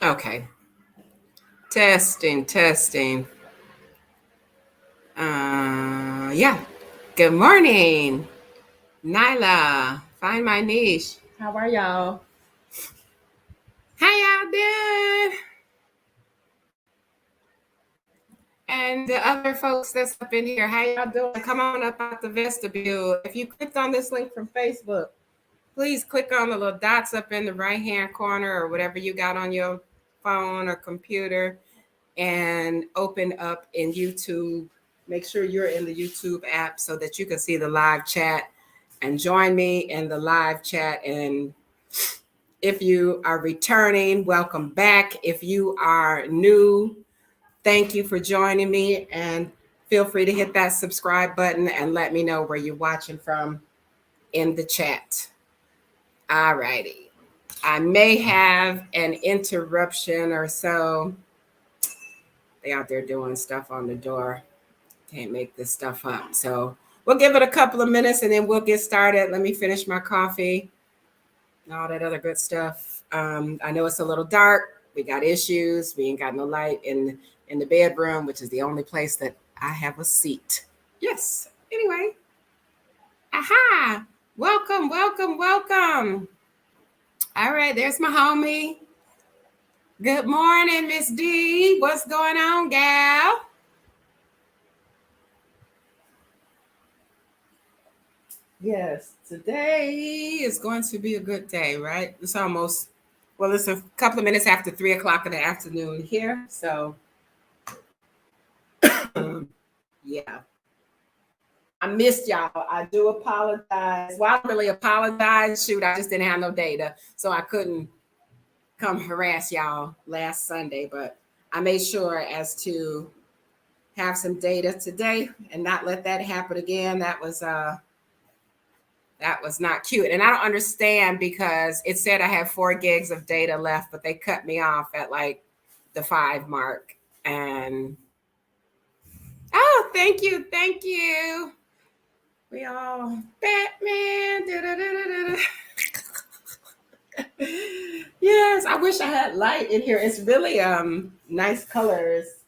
Okay. Testing. Yeah. Good morning, Nyla. Find my niche. How are y'all? How y'all doing? And the other folks that's up in here, how y'all doing? Come on up out the vestibule. If you clicked on this link from Facebook, please click on the little dots up in the right-hand corner or whatever you got on your phone or computer and open up in YouTube. Make sure you're in the YouTube app so that you can see the live chat and join me in the live chat. And if you are returning, welcome back. If you are new, thank you for joining me, and feel free to hit that subscribe button and let me know where you're watching from in the chat. All righty. I may have an interruption or so. They out there doing stuff on the door. Can't make this stuff up. So we'll give it a couple of minutes and then we'll get started. Let me finish my coffee and all that other good stuff. I know it's a little dark. We got issues. We ain't got no light in the bedroom, which is the only place that I have a seat. Yes. Anyway. Aha. Welcome. All right. There's my homie. Good morning, Miss D. What's going on, gal? Yes, today is going to be a good day, right? It's a couple of minutes after 3:00 in the afternoon here. So, yeah. I missed y'all. I do apologize. Well, I don't really apologize. Shoot, I just didn't have no data. So I couldn't come harass y'all last Sunday, but I made sure as to have some data today and not let that happen again. That was not cute. And I don't understand because it said I have 4 gigs of data left, but they cut me off at like the 5 mark. And oh, thank you. We all Batman. Yes, I wish I had light in here. It's really nice colors.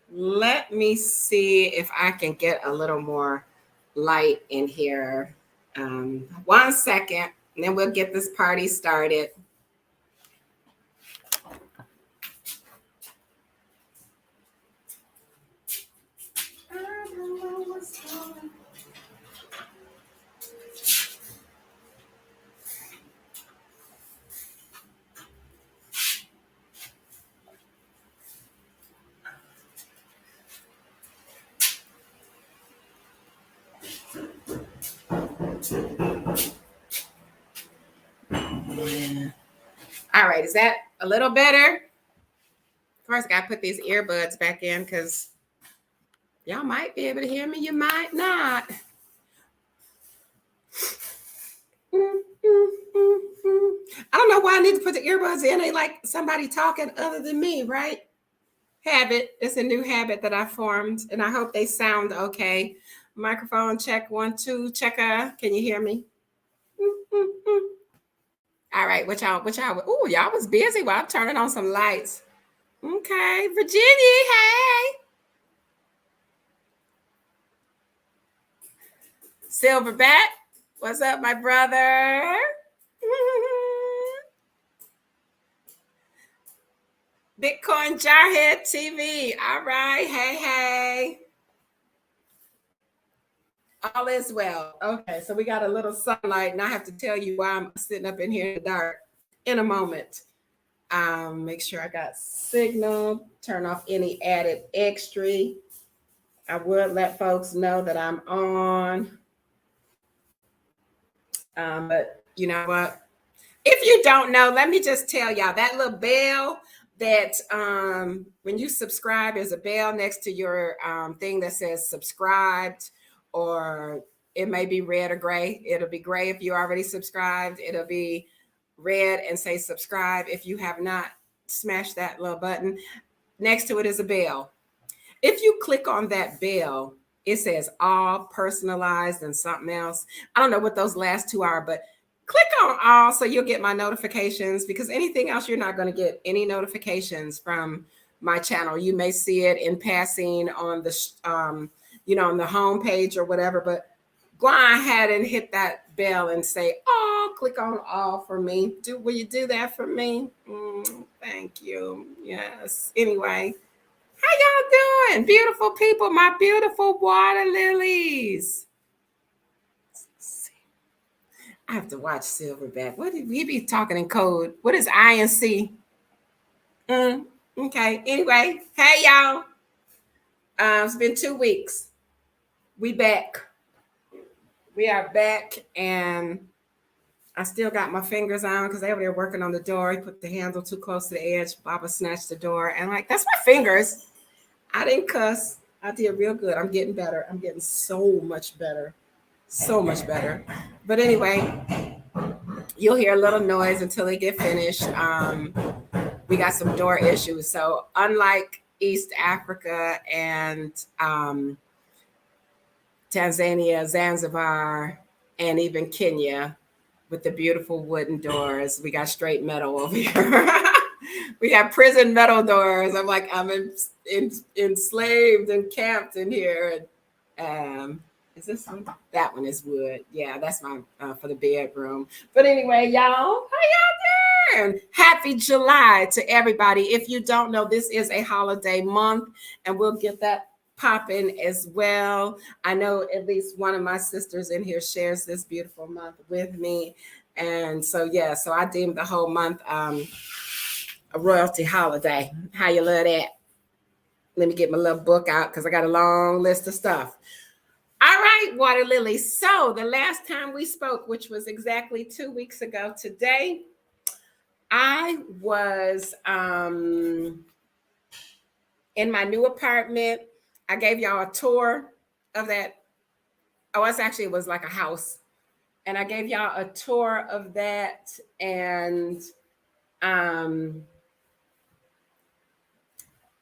Let me see if I can get a little more light in here. 1 second, and then we'll get this party started. All right, is that a little better? Of course, I got to put these earbuds back in because y'all might be able to hear me. You might not. I don't know why I need to put the earbuds in. They like somebody talking other than me, right? Habit. It's a new habit that I formed, and I hope they sound okay. Microphone check 1 2 checker. Can you hear me? All right, what y'all? Oh, y'all was busy while I'm turning on some lights. Okay, Virginia, hey. Silverback, what's up, my brother? Bitcoin Jarhead TV. All right, hey. All is well. Okay, so we got a little sunlight, and I have to tell you why I'm sitting up in here in the dark in a moment. Make sure I got signal, turn off any added extra. I would let folks know that I'm on. But you know what? If you don't know, let me just tell y'all that little bell that when you subscribe, there's a bell next to your thing that says subscribed, or it may be red or gray. It'll be gray if you already subscribed. It'll be red and say subscribe if you have not smashed that little button. Next to it is a bell. If you click on that bell, it says all, personalized, and something else. I don't know what those last 2 are, but click on all so you'll get my notifications, because anything else, you're not going to get any notifications from my channel. You may see it in passing on the, on the home page or whatever, but go ahead and hit that bell and say, oh, click on all for me. Will you do that for me? Thank you. Yes. Anyway, how y'all doing? Beautiful people, my beautiful water lilies. I have to watch Silverback. What did we be talking in code? What is INC? Okay. Anyway, hey y'all. It's been 2 weeks. We back. We are back, and I still got my fingers on because they were there working on the door. He put the handle too close to the edge. Baba snatched the door, and like, that's my fingers. I didn't cuss. I did real good. I'm getting better. I'm getting so much better. So much better. But anyway, you'll hear a little noise until they get finished. We got some door issues. So unlike East Africa and Tanzania, Zanzibar, and even Kenya with the beautiful wooden doors, we got straight metal over here. We have prison metal doors. I'm like, I'm enslaved and camped in here. And is this one? That one is wood. Yeah, that's my for the bedroom. But anyway, y'all, how y'all doing? Happy July to everybody. If you don't know, this is a holiday month, and we'll get that popping as well. I know at least one of my sisters in here shares this beautiful month with me. And so, yeah, so I deemed the whole month a royalty holiday. How you love that? Let me get my little book out because I got a long list of stuff. All right, water lilies. So the last time we spoke, which was exactly 2 weeks ago today, I was in my new apartment. I gave y'all a tour of that. Oh, it was like a house. And I gave y'all a tour of that. And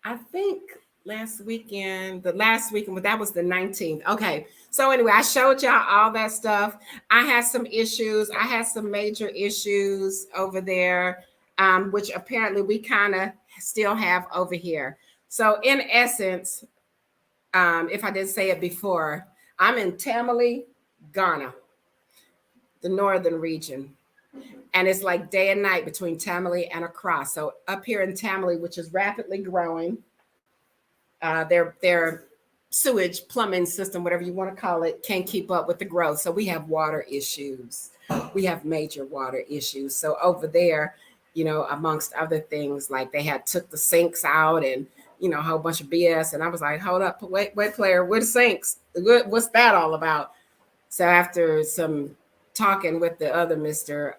I think last weekend, that was the 19th. Okay. So anyway, I showed y'all all that stuff. I had some issues. I had some major issues over there, which apparently we kind of still have over here. So in essence, if I didn't say it before, I'm in Tamale, Ghana, the northern region. And it's like day and night between Tamale and Accra. So up here in Tamale, which is rapidly growing, their sewage plumbing system, whatever you want to call it, can't keep up with the growth. So we have water issues. We have major water issues. So over there, amongst other things, like they had took the sinks out and, a whole bunch of BS. And I was like, hold up, wait, player, where the sinks? What's that all about? So after some talking with the other mister,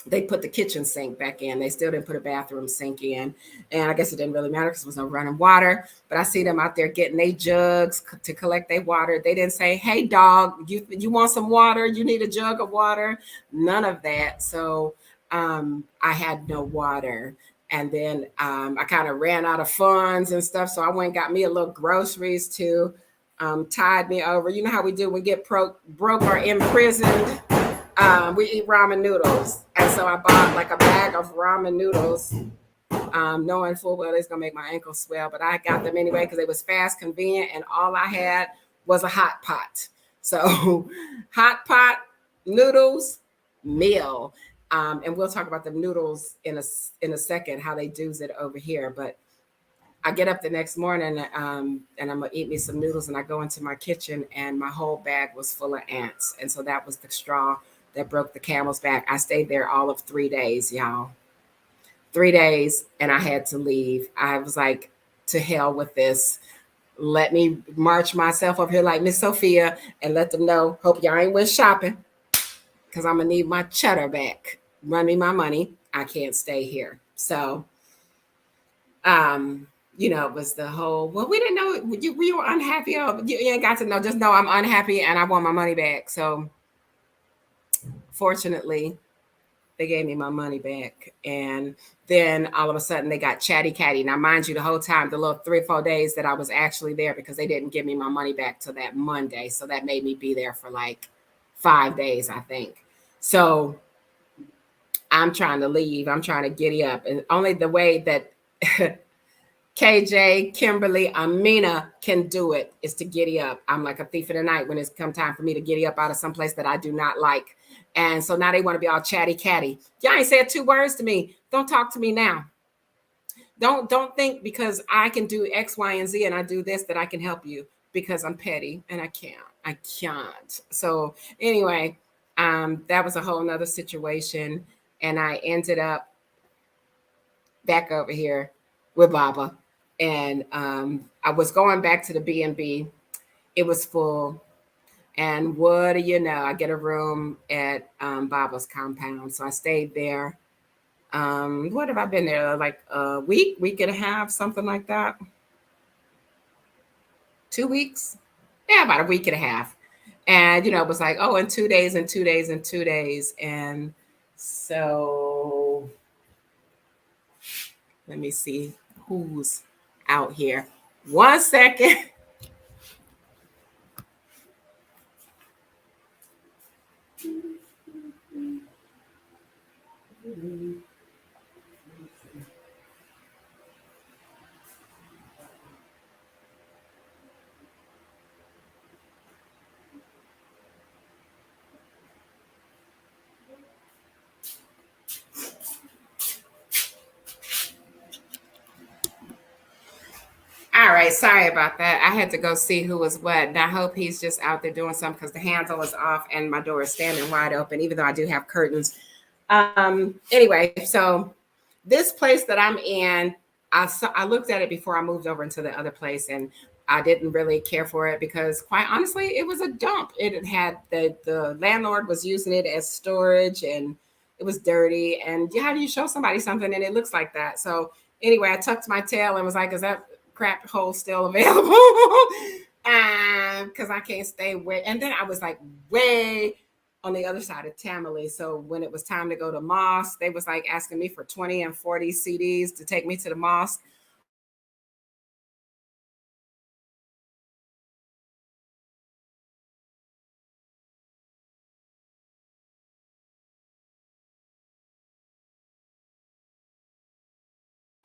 they put the kitchen sink back in. They still didn't put a bathroom sink in. And I guess it didn't really matter because there was no running water. But I see them out there getting their jugs to collect their water. They didn't say, hey, dog, you want some water? You need a jug of water? None of that. So I had no water. And then I kind of ran out of funds and stuff. So I went and got me a little groceries to tide me over. You know how we do when we get broke or imprisoned? We eat ramen noodles. And so I bought like a bag of ramen noodles, knowing full well it's going to make my ankles swell. But I got them anyway because it was fast, convenient, and all I had was a hot pot. So hot pot, noodles, meal. And we'll talk about the noodles in a second, how they do it over here. But I get up the next morning and I'm going to eat me some noodles. And I go into my kitchen and my whole bag was full of ants. And so that was the straw that broke the camel's back. I stayed there all of 3 days, y'all. 3 days. And I had to leave. I was like, to hell with this. Let me march myself up here like Miss Sophia and let them know, hope y'all ain't went shopping because I'm going to need my cheddar back. Run me my money. I can't stay here. So, it was the whole, well, we didn't know you were unhappy. You ain't got to know. Just know I'm unhappy and I want my money back. So fortunately, they gave me my money back. And then all of a sudden they got chatty catty. Now, mind you, the whole time, the little 3 or 4 days that I was actually there, because they didn't give me my money back till that Monday. So that made me be there for like 5 days, I think. So I'm trying to leave. I'm trying to giddy up. And only the way that KJ, Kimberly, Amina can do it is to giddy up. I'm like a thief in the night when it's come time for me to giddy up out of some place that I do not like. And so now they want to be all chatty catty. Y'all ain't said 2 words to me. Don't talk to me now. Don't think because I can do X, Y, and Z and I do this that I can help you because I'm petty and I can't. I can't. So anyway, that was a whole nother situation. And I ended up back over here with Baba. And I was going back to the B&B. It was full. And what do you know? I get a room at Baba's compound. So I stayed there. What have I been there? Like a week and a half, something like that. 2 weeks? Yeah, about a week and a half. And, it was like, oh, in 2 days and 2 days and 2 days. And so let me see who's out here. 1 second. All right, sorry about that. I had to go see who was what. And I hope he's just out there doing something because the handle is off and my door is standing wide open, even though I do have curtains. Anyway, so this place that I'm in, I looked at it before I moved over into the other place, and I didn't really care for it because, quite honestly, it was a dump. It had the landlord was using it as storage, and it was dirty. And how do you show somebody something and it looks like that? So anyway, I tucked my tail and was like, "Is that crap hole still available?" Because I can't stay way. And then I was like, way on the other side of Tamale. So when it was time to go to mosque, they was like asking me for 20 and 40 CDs to take me to the mosque.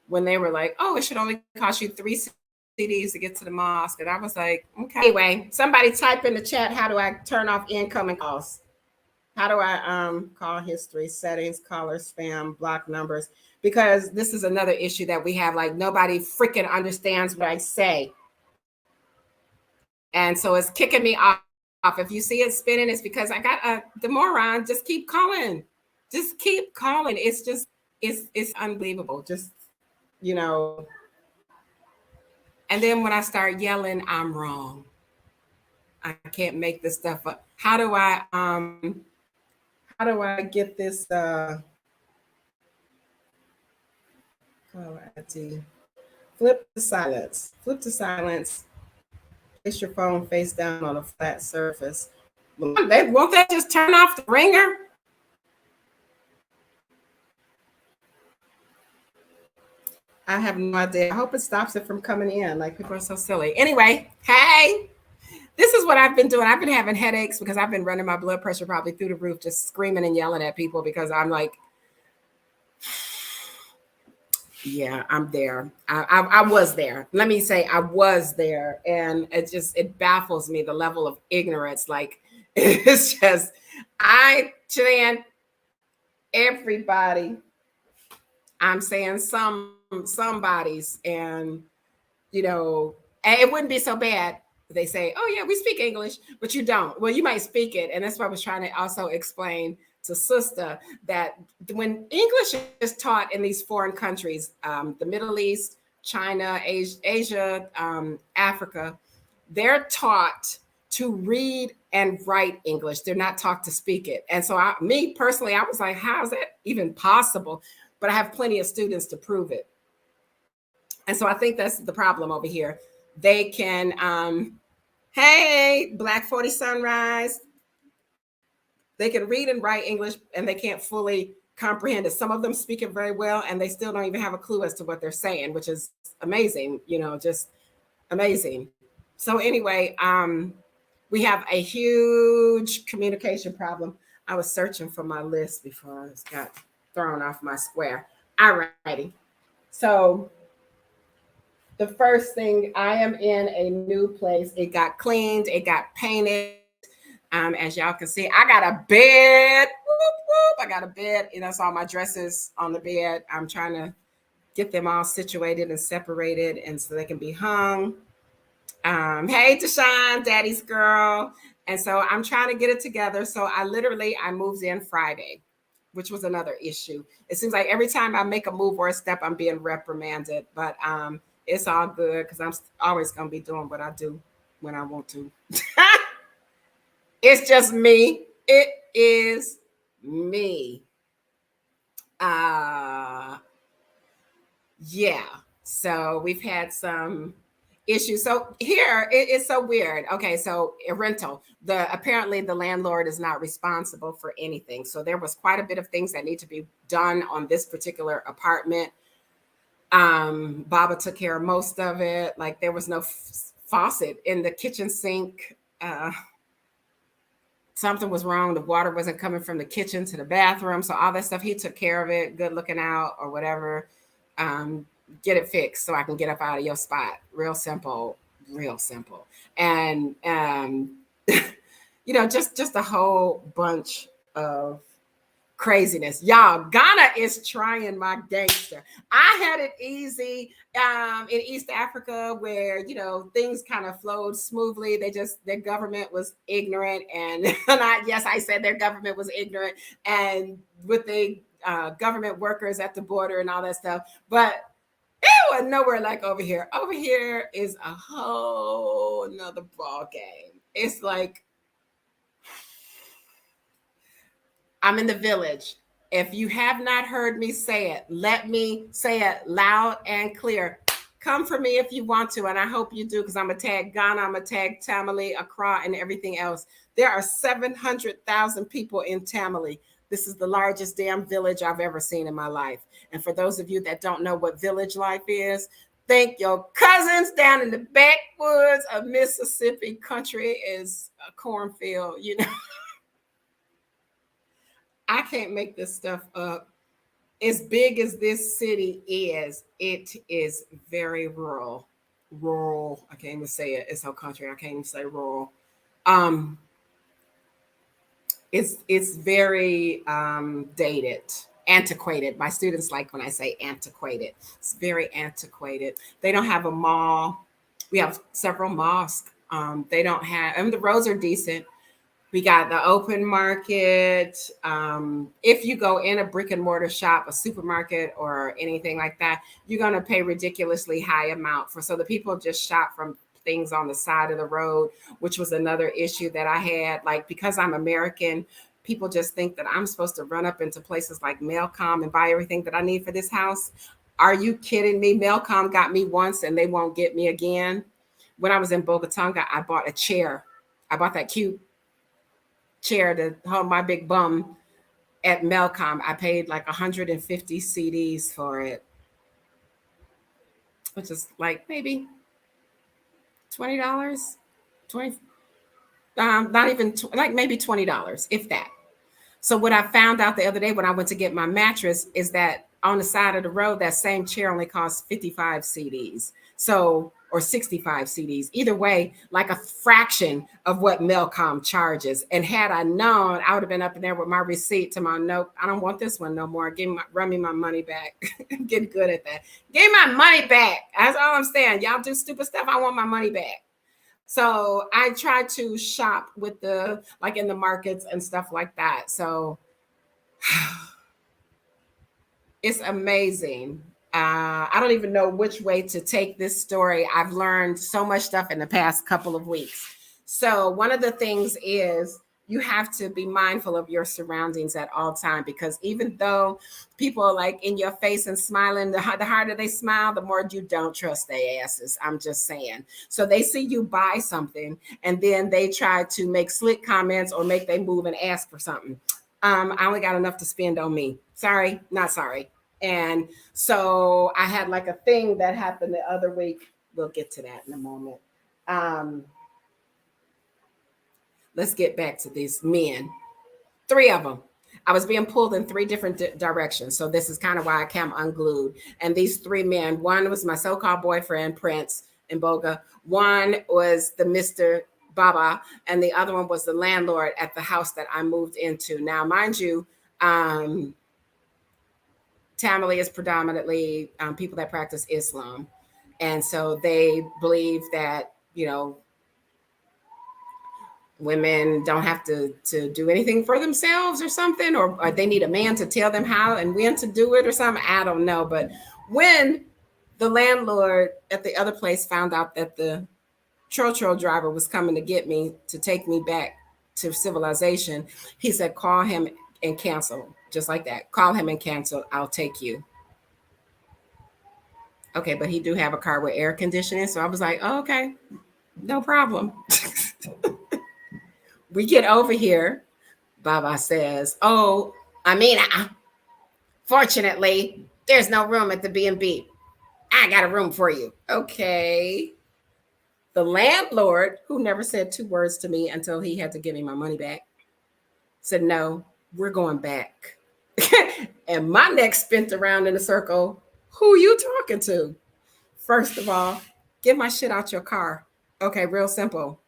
When they were like, oh, it should only cost you 3 CDs to get to the mosque. And I was like, okay. Anyway, somebody type in the chat, how do I turn off incoming calls? How do I call history, settings, caller, spam, block numbers? Because this is another issue that we have. Like nobody freaking understands what I say. And so it's kicking me off. If you see it spinning, it's because I got the moron. Just keep calling. Just keep calling. It's just, it's unbelievable. Just, you know. And then when I start yelling, I'm wrong. I can't make this stuff up. How do I get this caller ID? Flip to silence. Flip to silence. Place your phone face down on a flat surface. Won't they just turn off the ringer? I have no idea. I hope it stops it from coming in. Like people are so silly. Anyway, hey, this is what I've been doing. I've been having headaches because I've been running my blood pressure probably through the roof, just screaming and yelling at people because I'm like, yeah, I'm there. I was there. Let me say I was there. And it baffles me the level of ignorance. Like it's just, everybody, I'm saying somebody's, and it wouldn't be so bad. They say, oh yeah, we speak English, but you don't. Well, you might speak it. And that's what I was trying to also explain to sister, that when English is taught in these foreign countries, the Middle East, China, Asia, Africa, they're taught to read and write English. They're not taught to speak it. And so me personally, I was like, how is that even possible? But I have plenty of students to prove it. And so I think that's the problem over here. They can, hey, Black 40 Sunrise, they can read and write English and they can't fully comprehend it. Some of them speak it very well and they still don't even have a clue as to what they're saying, which is amazing, just amazing. So anyway, we have a huge communication problem. I was searching for my list before I got thrown off my square. Alrighty. So the first thing, I am in a new place. It got cleaned, it got painted. As y'all can see, I got a bed. Whoop, whoop. I got a bed. You know, that's all my dresses on the bed. I'm trying to get them all situated and separated, and so they can be hung. Hey, Deshaun, Daddy's girl. And so I'm trying to get it together. So I moved in Friday, which was another issue. It seems like every time I make a move or a step, I'm being reprimanded. But it's all good because I'm always gonna be doing what I do when I want to. It's just me. It is me. Yeah. So we've had some issues. So here it's so weird. Okay, so a rental. Apparently the landlord is not responsible for anything. So there was quite a bit of things that need to be done on this particular apartment. Baba took care of most of it. Like there was no faucet in the kitchen sink. Something was wrong. The water wasn't coming from the kitchen to the bathroom. So all that stuff, he took care of it. Good looking out or whatever. Get it fixed so I can get up out of your spot. Real simple, real simple. And just a whole bunch of craziness. Y'all, Ghana is trying my gangster. I had it easy in East Africa where, things kind of flowed smoothly. Their government was ignorant. And I said their government was ignorant. And with the government workers at the border and all that stuff. But it was nowhere like over here. Over here is a whole nother ball game. It's like, I'm in the village. If you have not heard me say it, let me say it loud and clear. Come for me if you want to, and I hope you do, because I'm going to tag Ghana, I'm going to tag Tamale, Accra, and everything else. There are 700,000 people in Tamale. This is the largest damn village I've ever seen in my life. And for those of you that don't know what village life is, think your cousins down in the backwoods of Mississippi country is a cornfield, I can't make this stuff up. As big as this city is, it is very rural. Rural. I can't even say it. It's so country. I can't even say rural. It's very dated, antiquated. My students like when I say antiquated. It's very antiquated. They don't have a mall. We have several mosques. They don't have, the roads are decent. We got the open market. If you go in a brick and mortar shop, a supermarket or anything like that, you're going to pay ridiculously high amount so the people just shop from things on the side of the road, which was another issue that I had. Like, because I'm American, people just think that I'm supposed to run up into places like Mailcom and buy everything that I need for this house. Are you kidding me? Mailcom got me once and they won't get me again. When I was in Bogatonga, I bought a chair. I bought that cute chair to hold my big bum at Melcom. I paid like 150 CDs for it, which is like maybe $20, 20, not even like maybe $20, if that. So what I found out the other day when I went to get my mattress is that on the side of the road, that same chair only costs 55 CDs. So, or 65 CDs. Either way, like a fraction of what Melcom charges. And had I known, I would have been up in there with my receipt to my note. I don't want this one no more. Run me my money back. Get good at that. Give me my money back. That's all I'm saying. Y'all do stupid stuff. I want my money back. So I try to shop with like in the markets and stuff like that. So it's amazing. I don't even know which way to take this story. I've learned so much stuff in the past couple of weeks. So one of the things is you have to be mindful of your surroundings at all time, because even though people are like in your face and smiling, the harder they smile, the more you don't trust their asses. I'm just saying. So they see you buy something and then they try to make slick comments or make they move and ask for something. I only got enough to spend on me. Sorry, not sorry. And so I had like a thing that happened the other week. We'll get to that in a moment. Let's get back to these men. Three of them. I was being pulled in three different directions. So this is kind of why I came unglued. And these three men, one was my so-called boyfriend, Prince in Boga. One was the Mr. Baba, and the other one was the landlord at the house that I moved into. Now, mind you, Tamale is predominantly people that practice Islam. And so they believe that, women don't have to do anything for themselves or something, or they need a man to tell them how and when to do it or something. I don't know. But when the landlord at the other place found out that the tro driver was coming to get me to take me back to civilization, he said, call him and cancel. Just like that. Call him and cancel. I'll take you. Okay, but he do have a car with air conditioning. So I was like, oh, okay, no problem. We get over here. Baba says, oh, Amina, fortunately, there's no room at the B&B. I got a room for you. Okay. The landlord, who never said two words to me until he had to give me my money back, said, no, we're going back. And my neck spent around in a circle. Who you talking to? First of all, get my shit out your car. Okay, real simple.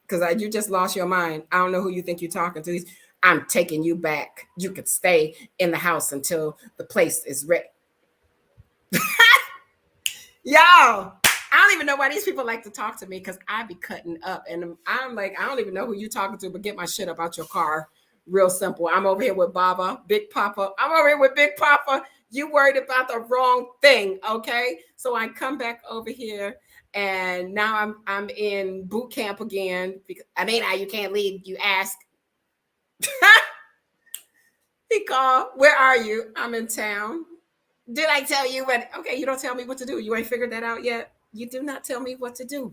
Because you just lost your mind. I don't know who you think you're talking to. I'm taking you back. You could stay in the house until the place is ready. Y'all, I don't even know why these people like to talk to me, because I be cutting up. And I'm like, I don't even know who you talking to, but get my shit up out your car. Real simple. I'm over here with Baba, Big Papa. I'm over here with Big Papa. You worried about the wrong thing, okay? So I come back over here. And now I'm in boot camp again. Because, you can't leave. You ask. He called. Where are you? I'm in town. Did I tell you what? Okay, you don't tell me what to do. You ain't figured that out yet. You do not tell me what to do.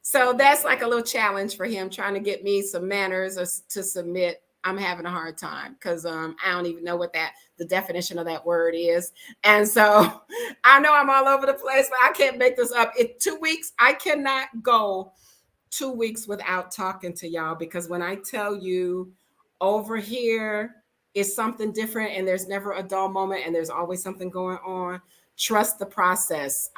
So that's like a little challenge for him, trying to get me some manners or to submit. I'm having a hard time because I don't even know what the definition of that word is. And so I know I'm all over the place, but I can't make this up. In 2 weeks, I cannot go 2 weeks without talking to y'all, because when I tell you over here is something different and there's never a dull moment and there's always something going on, trust the process.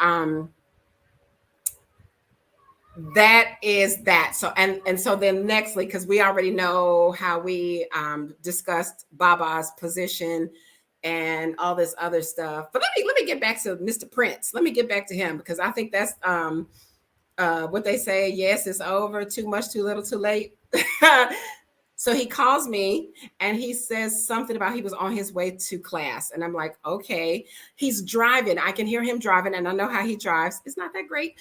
That is that. So and so then nextly, because we already know how we discussed Baba's position and all this other stuff. But let me get back to Mr. Prince. Let me get back to him, because I think that's what they say. Yes, it's over. Too much, too little, too late. So he calls me and he says something about he was on his way to class. And I'm like, okay. He's driving. I can hear him driving, and I know how he drives. It's not that great.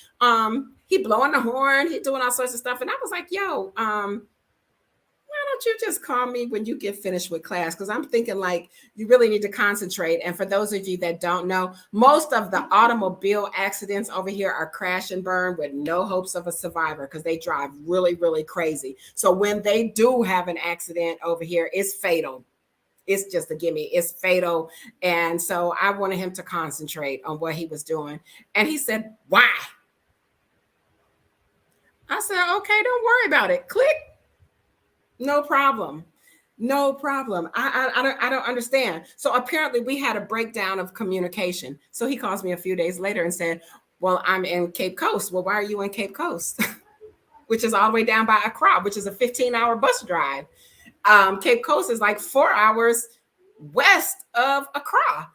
He blowing the horn. He doing all sorts of stuff. And I was like, yo, why don't you just call me when you get finished with class? Because I'm thinking like you really need to concentrate. And for those of you that don't know, most of the automobile accidents over here are crash and burn with no hopes of a survivor, because they drive really, really crazy. So when they do have an accident over here, it's fatal. It's just a gimme. It's fatal. And so I wanted him to concentrate on what he was doing. And he said, why? I said, okay, don't worry about it. Click. No problem. No problem. I don't understand. So apparently we had a breakdown of communication. So he calls me a few days later and said, well, I'm in Cape Coast. Well, why are you in Cape Coast? Which is all the way down by Accra, which is a 15-hour bus drive. Cape Coast is like 4 hours west of Accra.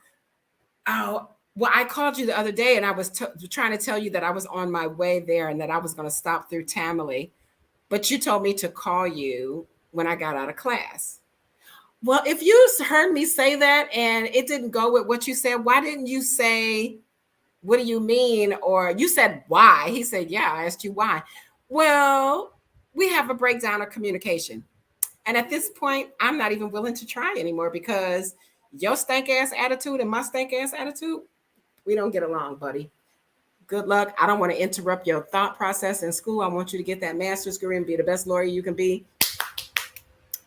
Oh, well, I called you the other day and I was trying to tell you that I was on my way there and that I was going to stop through Tamale. But you told me to call you when I got out of class. Well, if you heard me say that and it didn't go with what you said, why didn't you say, what do you mean? Or you said, why? He said, yeah, I asked you why. Well, we have a breakdown of communication. And at this point, I'm not even willing to try anymore, because your stank ass attitude and my stank ass attitude, we don't get along, buddy. Good luck. I don't want to interrupt your thought process in school. I want you to get that master's degree and be the best lawyer you can be.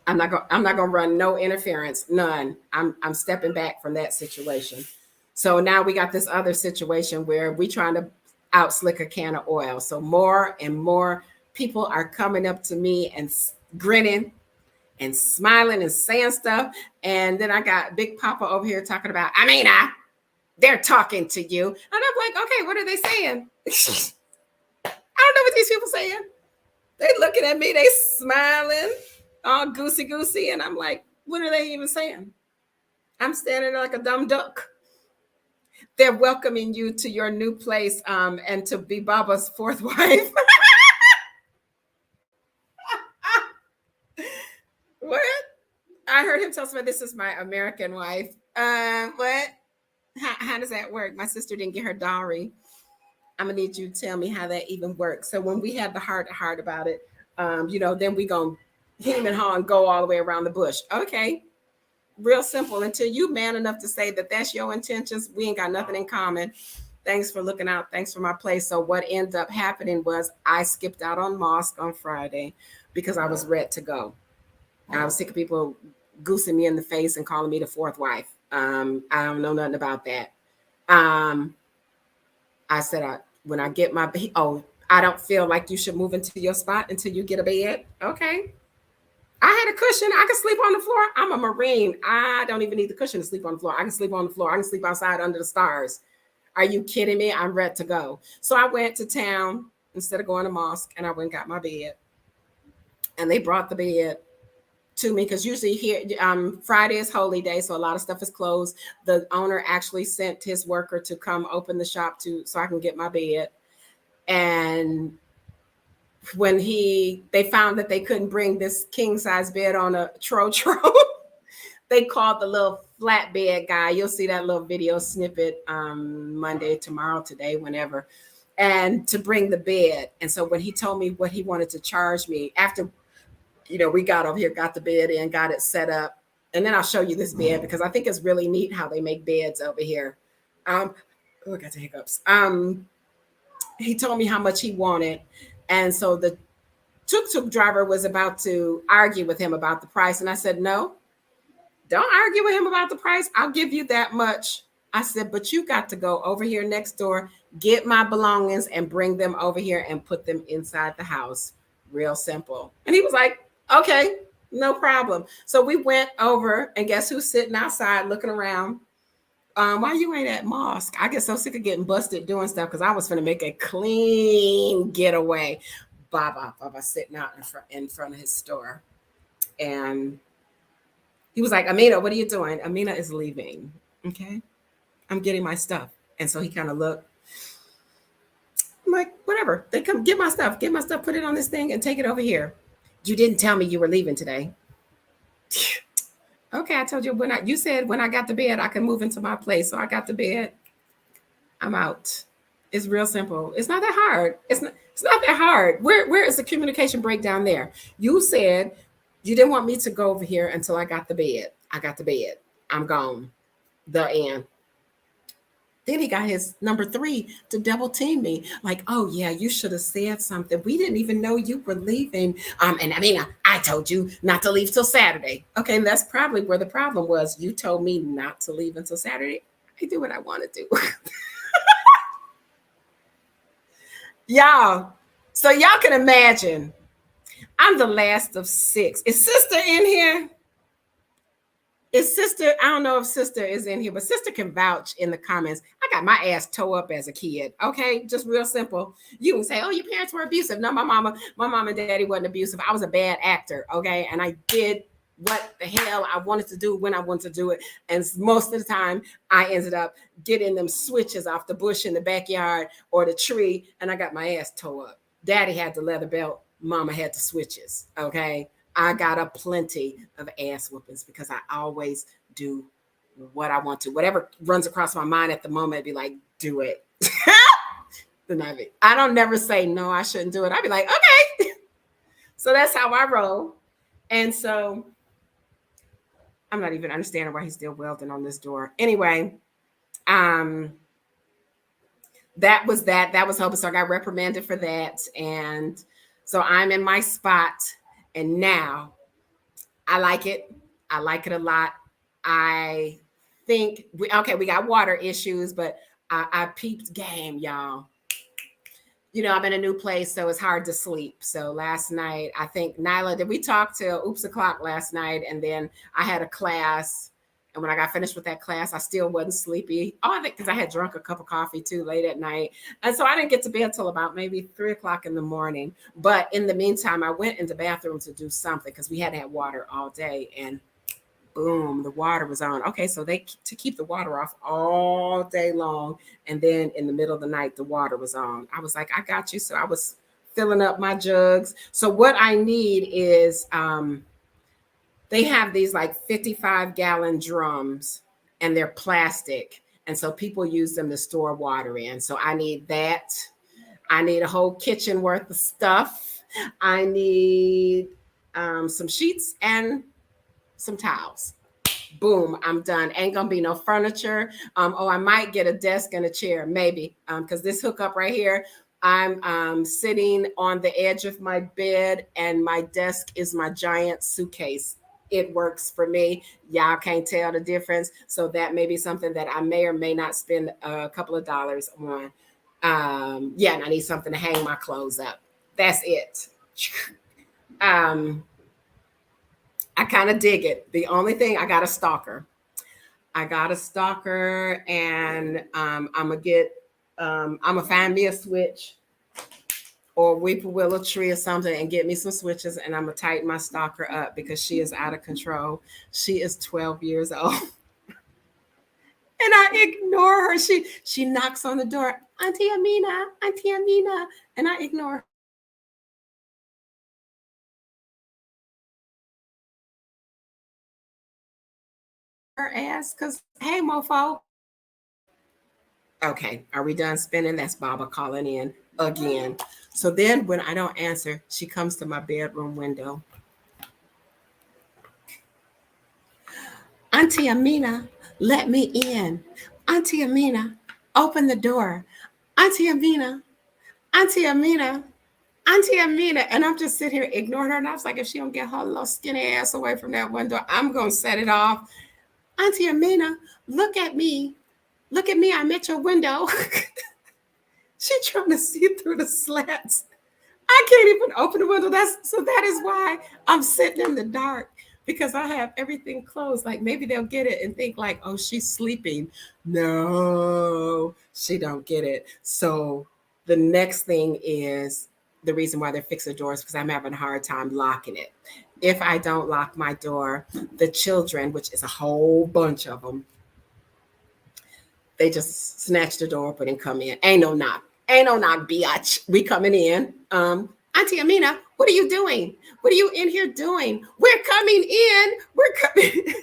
I'm not gonna run no interference, none. I'm stepping back from that situation. So now we got this other situation where we trying to outslick a can of oil. So more and more people are coming up to me and grinning and smiling and saying stuff. And then I got Big Papa over here talking about, Amina, they're talking to you. And I'm like, okay, what are they saying? I don't know what these people saying. They looking at me, they smiling, all goosey, and I'm like, what are they even saying? I'm standing there like a dumb duck. They're welcoming you to your new place, and to be Baba's fourth wife. What? I heard him tell somebody this is my American wife. What? How does that work? My sister didn't get her dowry. I'm gonna need you to tell me how that even works. So when we had the heart to heart about it, then we gonna hem and haw and go all the way around the bush. Okay, real simple. Until you man enough to say that that's your intentions, we ain't got nothing in common. Thanks for looking out. Thanks for my place. So what ended up happening was I skipped out on mosque on Friday because I was ready to go. I was sick of people goosing me in the face and calling me the fourth wife. I don't know nothing about that. I said, when I get my, I don't feel like you should move into your spot until you get a bed. Okay. I had a cushion. I can sleep on the floor. I'm a Marine. I don't even need the cushion to sleep on the floor. I can sleep on the floor. I can sleep outside under the stars. Are you kidding me? I'm ready to go. So I went to town instead of going to mosque, and I went and got my bed. And they brought the bed to me because usually here, Friday is holy day, so a lot of stuff is closed. The owner actually sent his worker to come open the shop so I can get my bed. And when they found that they couldn't bring this king size bed on a tro, they called the little flatbed guy. You'll see that little video snippet Monday, tomorrow, today, whenever, and to bring the bed. And so when he told me what he wanted to charge me after, we got over here, got the bed in, got it set up. And then I'll show you this bed because I think it's really neat how they make beds over here. I got the hiccups. He told me how much he wanted. And so the tuk-tuk driver was about to argue with him about the price. And I said, no, don't argue with him about the price. I'll give you that much. I said, but you got to go over here next door, get my belongings and bring them over here and put them inside the house. Real simple. And he was like, okay, no problem. So we went over, and guess who's sitting outside looking around? Why you ain't at mosque? I get so sick of getting busted doing stuff because I was going to make a clean getaway. Baba sitting out in front of his store. And he was like, Amina, what are you doing? Amina is leaving. Okay. I'm getting my stuff. And so he kind of looked. I'm like, whatever. They come get my stuff, put it on this thing and take it over here. You didn't tell me you were leaving today. Okay, I told you you said when I got the bed, I can move into my place. So I got the bed. I'm out. It's real simple. It's not that hard. It's not that hard. Where is the communication breakdown there? You said you didn't want me to go over here until I got the bed. I got the bed. I'm gone. The end. Then he got his number 3 to double team me. Like, oh yeah, you should have said something. We didn't even know you were leaving. And I told you not to leave till Saturday. Okay, and that's probably where the problem was. You told me not to leave until Saturday. I do what I want to do. Y'all, so y'all can imagine, I'm the last of 6. Is sister in here? Is sister, I don't know if sister is in here, but sister can vouch in the comments. I got my ass toe up as a kid. Okay, just real simple. You can say, oh, your parents were abusive. No, my mom and daddy wasn't abusive. I was a bad actor. Okay, and I did what the hell I wanted to do when I wanted to do it. And most of the time, I ended up getting them switches off the bush in the backyard or the tree, and I got my ass toe up. Daddy had the leather belt. Mama had the switches. Okay. I got a plenty of ass whoopings because I always do what I want to. Whatever runs across my mind at the moment, I'd be like, do it. I don't never say, no, I shouldn't do it. I'd be like, okay. So that's how I roll. And so I'm not even understanding why he's still welding on this door. Anyway, that was hoping. So I got reprimanded for that. And so I'm in my spot. And now I like it. I like it a lot. I think we got water issues, but I peeped game, y'all. I'm in a new place, so it's hard to sleep. So last night, I think Nyla, did we talk till oops o'clock last night? And then I had a class. And when I got finished with that class, I still wasn't sleepy. Oh, I think because I had drunk a cup of coffee too late at night. And so I didn't get to bed till about maybe 3 o'clock in the morning. But in the meantime, I went in the bathroom to do something because we hadn't had water all day. And boom, the water was on. Okay, so they to keep the water off all day long, and then in the middle of the night, the water was on. I was like, I got you. So I was filling up my jugs. So what I need is they have these like 55-gallon drums, and they're plastic, and so people use them to store water in. So I need that. I need a whole kitchen worth of stuff. I need some sheets and some towels. Boom, I'm done. Ain't gonna be no furniture. I might get a desk and a chair, maybe, because this hookup right here, I'm sitting on the edge of my bed, and my desk is my giant suitcase. It works for me. Y'all can't tell the difference. So that may be something that I may or may not spend a couple of dollars on. Yeah, and I need something to hang my clothes up. That's it. I kind of dig it. The only thing, I got a stalker. I got a stalker, and I'm gonna find me a switch or weep a willow tree or something and get me some switches, and I'm gonna tighten my stalker up because she is out of control. She is 12 years old. And I ignore her. She knocks on the door, Auntie Amina, Auntie Amina, and I ignore her ass because, hey, mofo. Okay, are we done spinning? That's Baba calling in again. So then when I don't answer, she comes to my bedroom window. Auntie Amina, let me in. Auntie Amina, open the door. Auntie Amina, Auntie Amina, Auntie Amina. And I'm just sitting here ignoring her. And I was like, if she don't get her little skinny ass away from that window, I'm going to set it off. Auntie Amina, look at me. Look at me. I'm at your window. She trying to see through the slats. I can't even open the window. That is why I'm sitting in the dark, because I have everything closed. Like maybe they'll get it and think like, oh, she's sleeping. No, she don't get it. So the next thing is the reason why they're fixing the doors, because I'm having a hard time locking it. If I don't lock my door, the children, which is a whole bunch of them, they just snatch the door open and come in. Ain't no knock. Ain't no knock, biatch. We coming in. Auntie Amina, what are you doing? What are you in here doing? We're coming in. We're coming.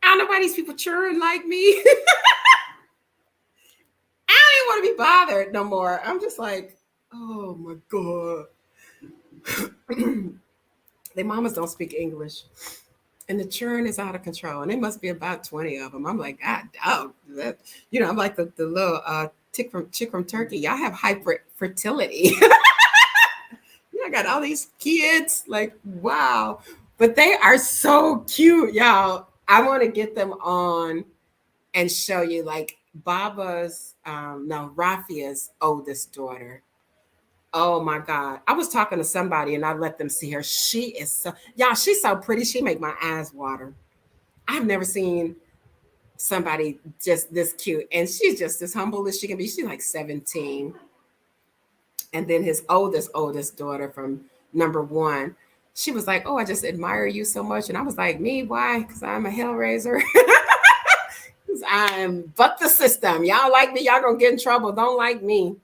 I don't know why these people churn like me. I don't even want to be bothered no more. I'm just like, oh my God. Their mamas don't speak English. And the churn is out of control. And it must be about 20 of them. I'm like, God, oh, that, I'm like the little chick from Turkey. Y'all have hyper fertility. I got all these kids. Like, wow. But they are so cute, y'all. I want to get them on and show you, like, Baba's, Rafia's oldest daughter. Oh my God. I was talking to somebody and I let them see her. She is so, y'all, she's so pretty. She make my eyes water. I've never seen somebody just this cute. And she's just as humble as she can be. She's like 17. And then his oldest daughter from number one, she was like, oh, I just admire you so much. And I was like, me, why? Because I'm a hellraiser. I'm buck the system. Y'all like me, y'all gonna get in trouble. Don't like me.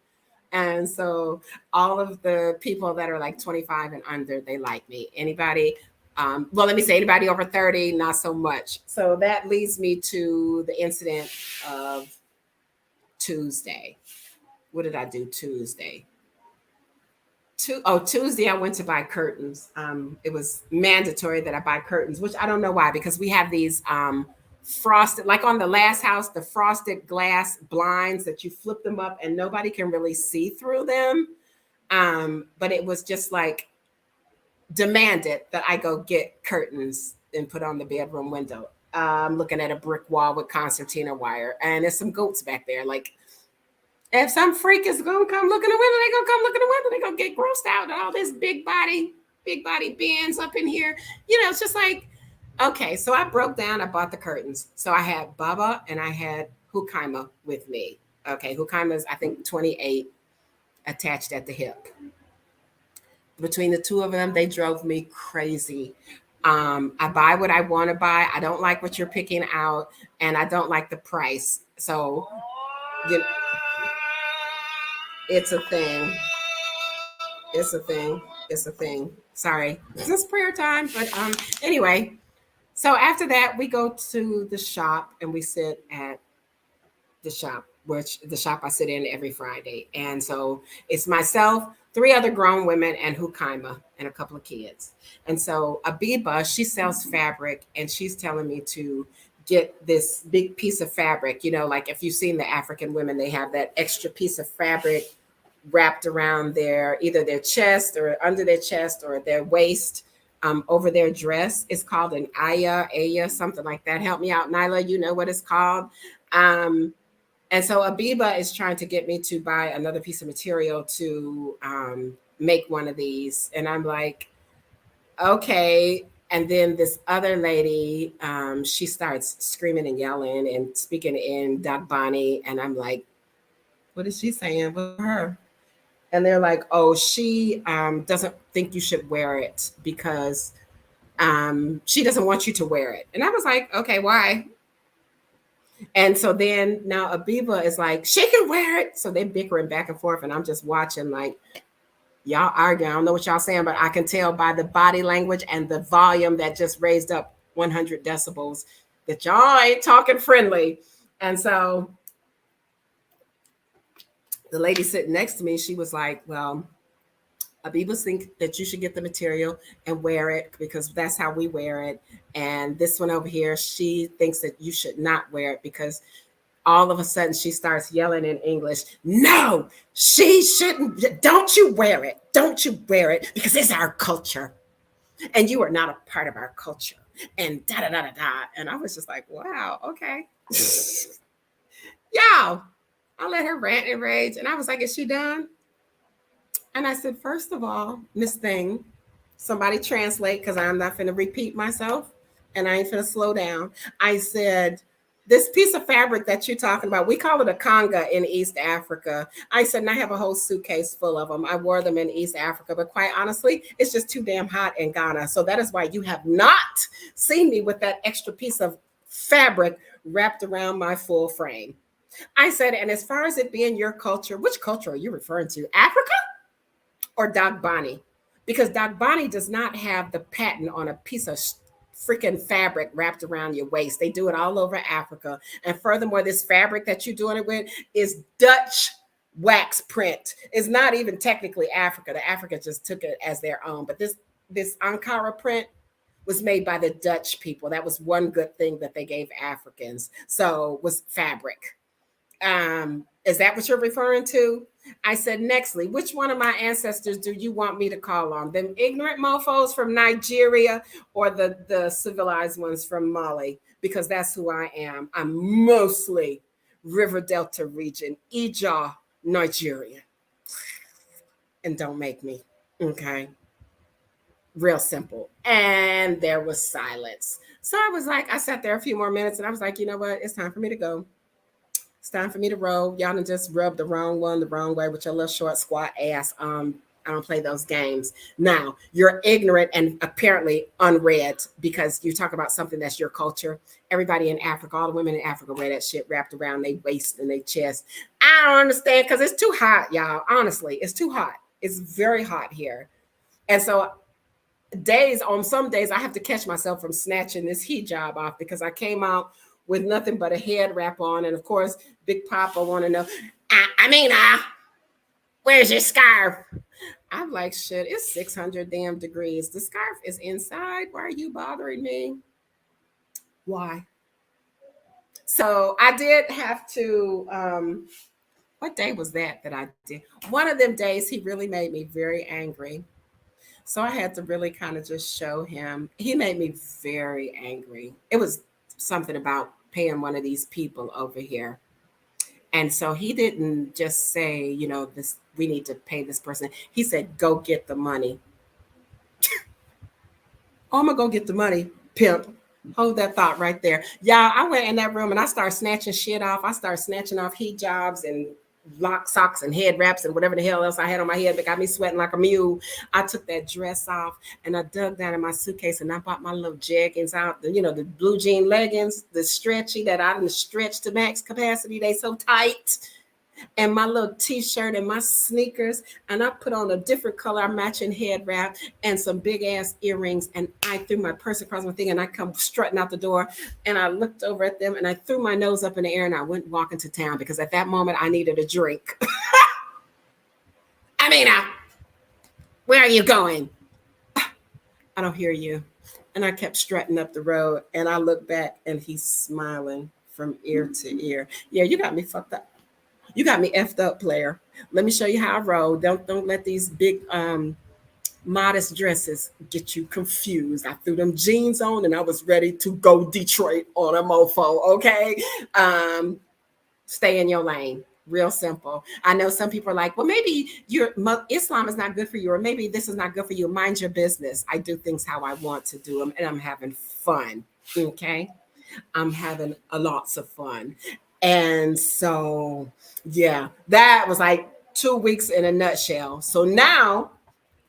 And so all of the people that are like 25 and under, they like me. Anybody, well, let me say anybody over 30, not so much. So that leads me to the incident of Tuesday. What did I do Tuesday? Tuesday, I went to buy curtains. It was mandatory that I buy curtains, which I don't know why, because we have these frosted, like on the last house, the frosted glass blinds that you flip them up and nobody can really see through them. But it was just like demanded that I go get curtains and put on the bedroom window. I'm looking at a brick wall with concertina wire, and there's some goats back there. Like, If some freak is gonna come look in the window, they gonna come look in the window. They gonna get grossed out at all this big body bins up in here. It's just like, okay. So I broke down. I bought the curtains. So I had Baba and I had Hukaima with me. Okay, Hukaima is I think 28, attached at the hip. Between the two of them, they drove me crazy. I buy what I want to buy. I don't like what you're picking out, and I don't like the price. So, you, it's a thing. It's a thing. It's a thing. Sorry, this is prayer time. But anyway, so after that, we go to the shop and we sit at the shop, which the shop I sit in every Friday. And so it's myself, three other grown women, and Hukaima, and a couple of kids. And so Abiba, she sells fabric, and she's telling me to get this big piece of fabric. Like if you've seen the African women, they have that extra piece of fabric wrapped around either their chest or under their chest or their waist. Over their dress. It's called an aya, something like that. Help me out, Nyla. You know what it's called. Um, and so Abiba is trying to get me to buy another piece of material to make one of these. And I'm like, okay. And then this other lady, she starts screaming and yelling and speaking in Dagbani. And I'm like, what is she saying with her? And they're like, oh, she doesn't think you should wear it because she doesn't want you to wear it. And I was like, okay, why? And so then now Abiba is like, she can wear it. So they're bickering back and forth. And I'm just watching like, y'all arguing. I don't know what y'all saying, but I can tell by the body language and the volume that just raised up 100 decibels that y'all ain't talking friendly. And so the lady sitting next to me, she was like, well, Abiba think that you should get the material and wear it because that's how we wear it. And this one over here, she thinks that you should not wear it because all of a sudden she starts yelling in English, no, she shouldn't. Don't you wear it. Don't you wear it because it's our culture. And you are not a part of our culture. And da da da da da. And I was just like, wow, okay. Y'all, I let her rant and rage. And I was like, is she done? And I said, first of all, Miss Thing, somebody translate because I'm not going to repeat myself and I ain't going to slow down. I said, this piece of fabric that you're talking about, we call it a conga in East Africa. I said, and I have a whole suitcase full of them. I wore them in East Africa, but quite honestly, it's just too damn hot in Ghana. So that is why you have not seen me with that extra piece of fabric wrapped around my full frame. I said, and as far as it being your culture, which culture are you referring to? Africa or Dagbani? Because Dagbani does not have the pattern on a piece of freaking fabric wrapped around your waist. They do it all over Africa. And furthermore, this fabric that you're doing it with is Dutch wax print. It's not even technically Africa. The Africa just took it as their own. But this Ankara print was made by the Dutch people. That was one good thing that they gave Africans. So was fabric. Is that what you're referring to? I said, nextly, which one of my ancestors do you want me to call on? Them ignorant mofos from Nigeria or the civilized ones from Mali? Because that's who I am. I'm mostly River Delta region, Ija, Nigeria. And don't make me, okay? Real simple. And there was silence. So I was like, I sat there a few more minutes and I was like, you know what? It's time for me to go. It's time for me to roll. Y'all done just rubbed the wrong one the wrong way with your little short squat ass. I don't play those games. Now, you're ignorant and apparently unread because you talk about something that's your culture. Everybody in Africa, all the women in Africa wear that shit wrapped around their waist and their chest. I don't understand because it's too hot, y'all. Honestly, it's too hot. It's very hot here. And so on some days, I have to catch myself from snatching this hijab off because I came out with nothing but a head wrap on. And of course, Big Papa want to know, Amina, where's your scarf? I'm like, shit, it's 600 damn degrees. The scarf is inside. Why are you bothering me? Why? So I did have to, what day was that I did? One of them days, he really made me very angry. So I had to really kind of just show him. He made me very angry. It was something about paying one of these people over here. And so he didn't just say, this, we need to pay this person. He said, go get the money. Oh, I'm gonna go get the money, pimp. Hold that thought right there. Yeah, I went in that room and I started snatching shit off. I started snatching off hijabs and lock socks and head wraps and whatever the hell else I had on my head that got me sweating like a mule. I took that dress off and I dug down in my suitcase and I bought my little jeggings out, the blue jean leggings, the stretchy that I didn't stretch to max capacity. They so tight, and my little t-shirt and my sneakers, and I put on a different color matching head wrap and some big ass earrings, and I threw my purse across my thing and I come strutting out the door, and I looked over at them and I threw my nose up in the air and I went walking to town because at that moment I needed a drink. Amina, where are you going? I don't hear you. And I kept strutting up the road and I looked back and he's smiling from ear to ear. Yeah, you got me fucked up. You got me effed up, player. Let me show you how I roll. Don't let these big modest dresses get you confused. I threw them jeans on and I was ready to go Detroit on a mofo. Okay. Stay in your lane. Real simple. I know some people are like, well, maybe Islam is not good for you, or maybe this is not good for you. Mind your business. I do things how I want to do them, and I'm having fun. Okay. I'm having a lots of fun. And so, yeah, that was like 2 weeks in a nutshell. So now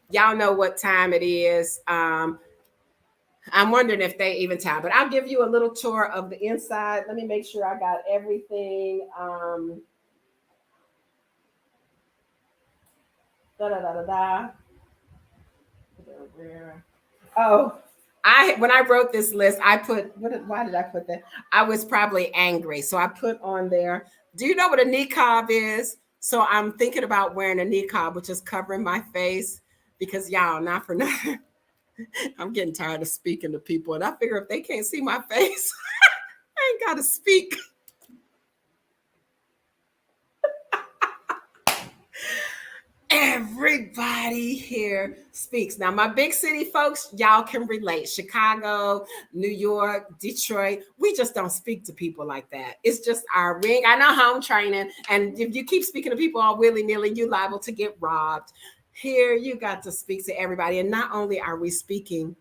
y'all know what time it is. I'm wondering if they even time, but I'll give you a little tour of the inside. Let me make sure I got everything. Da da da da da. Oh, when I wrote this list, I put why did I put that? I was probably angry. So I put on there, do you know what a niqab is? So I'm thinking about wearing a niqab, which is covering my face, because y'all, not for nothing. I'm getting tired of speaking to people. And I figure if they can't see my face, I ain't gotta speak. Everybody here speaks. Now, my big city folks, y'all can relate. Chicago, New York, Detroit, we just don't speak to people like that. It's just our ring. I know home training. And if you keep speaking to people all willy-nilly, you're liable to get robbed. Here, you got to speak to everybody. And not only are we speaking,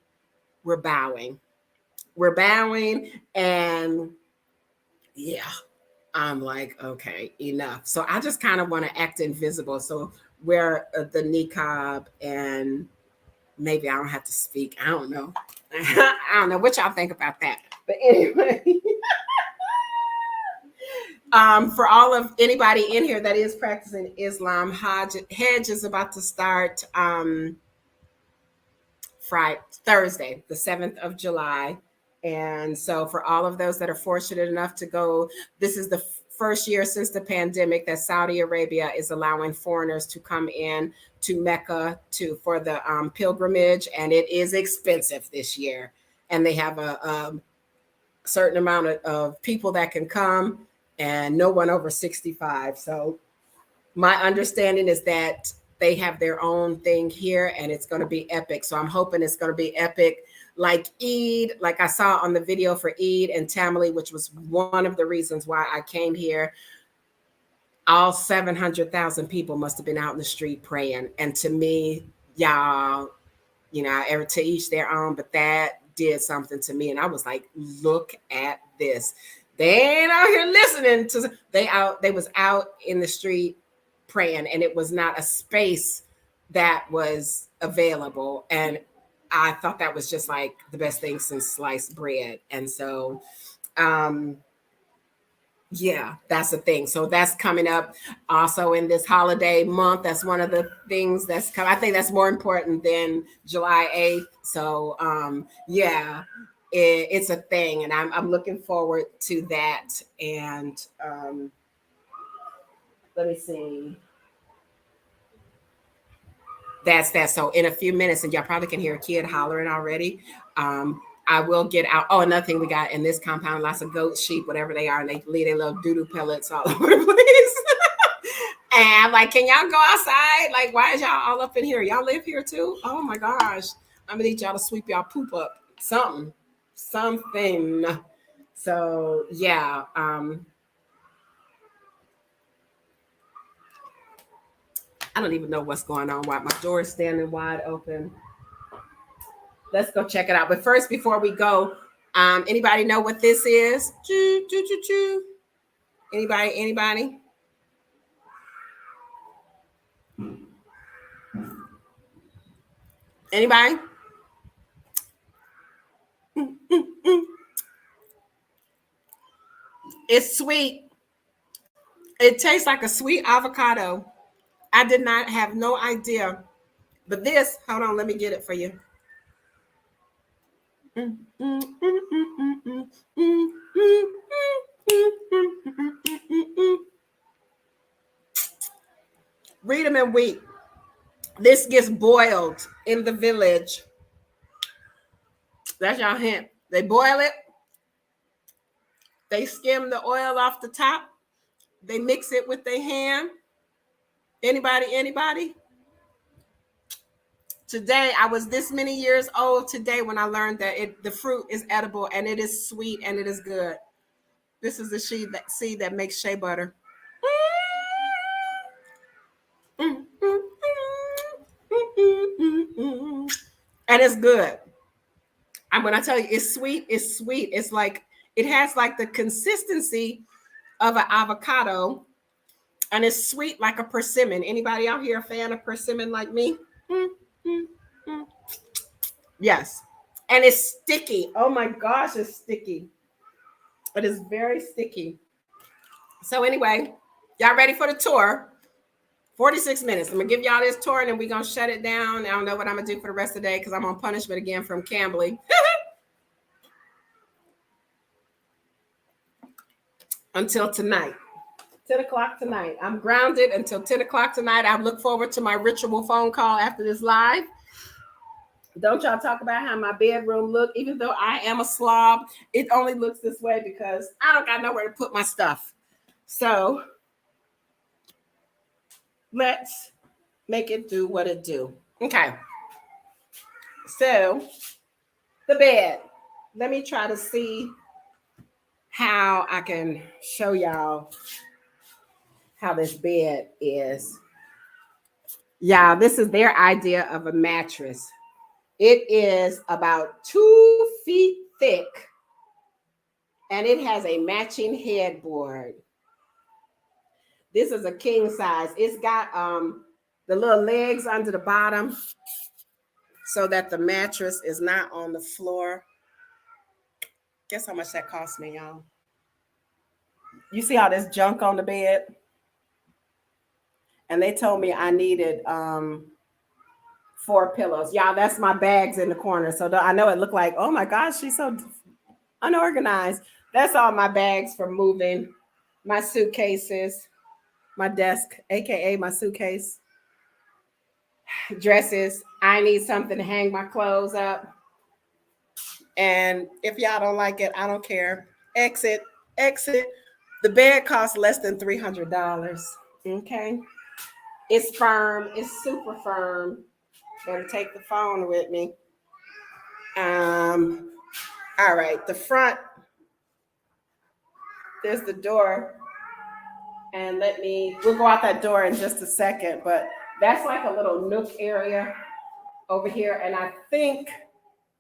we're bowing. We're bowing. And yeah, I'm like, okay, enough. So I just kind of want to act invisible. So wear the niqab and maybe I don't have to speak. I don't know. I don't know what y'all think about that. But anyway, for all of anybody in here that is practicing Islam, Hajj is about to start Thursday, the 7th of July. And so for all of those that are fortunate enough to go, this is the first year since the pandemic that Saudi Arabia is allowing foreigners to come in to Mecca for the pilgrimage, and it is expensive this year. And they have a certain amount of people that can come, and no one over 65. So my understanding is that they have their own thing here, and it's going to be epic. So I'm hoping it's going to be epic, like Eid, like I saw on the video for Eid and Tamale, which was one of the reasons why I came here. All 700,000 people must have been out in the street praying. And to me, y'all, to each their own, but that did something to me. And I was like, look at this. They ain't out here listening to, they was out in the street praying, and it was not a space that was available. And I thought that was just like the best thing since sliced bread. And so, yeah, that's the thing. So that's coming up also in this holiday month. That's one of the things that's coming. I think that's more important than July 8th. So, yeah, it's a thing, and I'm looking forward to that. And let me see. That's that. So in a few minutes, and y'all probably can hear a kid hollering already. I will get out. Oh, another thing we got in this compound, lots of goats, sheep, whatever they are, and they leave their little doo-doo pellets all over the place. And I'm like, can y'all go outside? Like, why is y'all all up in here? Y'all live here too? Oh my gosh. I'm gonna need y'all to sweep y'all poop up. Something. So yeah. I don't even know what's going on. Why my door is standing wide open. Let's go check it out. But first, before we go, anybody know what this is? Choo, choo, choo, choo. Anybody? Anybody? It's sweet. It tastes like a sweet avocado. I did not have no idea. But this, hold on, let me get it for you. Read them in wheat. This gets boiled in the village. That's your hint. They boil it. They skim the oil off the top. They mix it with their hand. Anybody? Today, I was this many years old today when I learned that the fruit is edible and it is sweet and it is good. This is the seed that makes shea butter. And it's good. And when I tell you it's sweet, it's sweet. It's like it has like the consistency of an avocado, and it's sweet like a persimmon. Anybody out here a fan of persimmon like me? Yes. And it's sticky. Oh my gosh, it's sticky. It is very sticky. So anyway, y'all ready for the tour? 46 minutes. I'm gonna give y'all this tour and then we're gonna shut it down. I don't know what I'm gonna do for the rest of the day because I'm on punishment again from Cambly. Until tonight. 10 o'clock tonight. I'm grounded until 10 o'clock tonight. I look forward to my ritual phone call after this live. Don't y'all talk about how my bedroom look. Even though I am a slob, it only looks this way because I don't got nowhere to put my stuff. So let's make it do what it do. Okay. So the bed. Let me try to see how I can show y'all how this bed is. Yeah, this is their idea of a mattress. It is about 2 feet thick and it has a matching headboard. This is a king size. It's got the little legs under the bottom so that the mattress is not on the floor. Guess how much that cost me, y'all? You see all this junk on the bed? And they told me I needed 4 pillows. Y'all, that's my bags in the corner. So I know it looked like, oh my gosh, she's so unorganized. That's all my bags for moving, my suitcases, my desk, AKA my suitcase, dresses. I need something to hang my clothes up. And if y'all don't like it, I don't care. Exit. The bed costs less than $300. Okay. It's firm. It's super firm. Better take the phone with me. All right. The front. There's the door. And we'll go out that door in just a second. But that's like a little nook area over here. And I think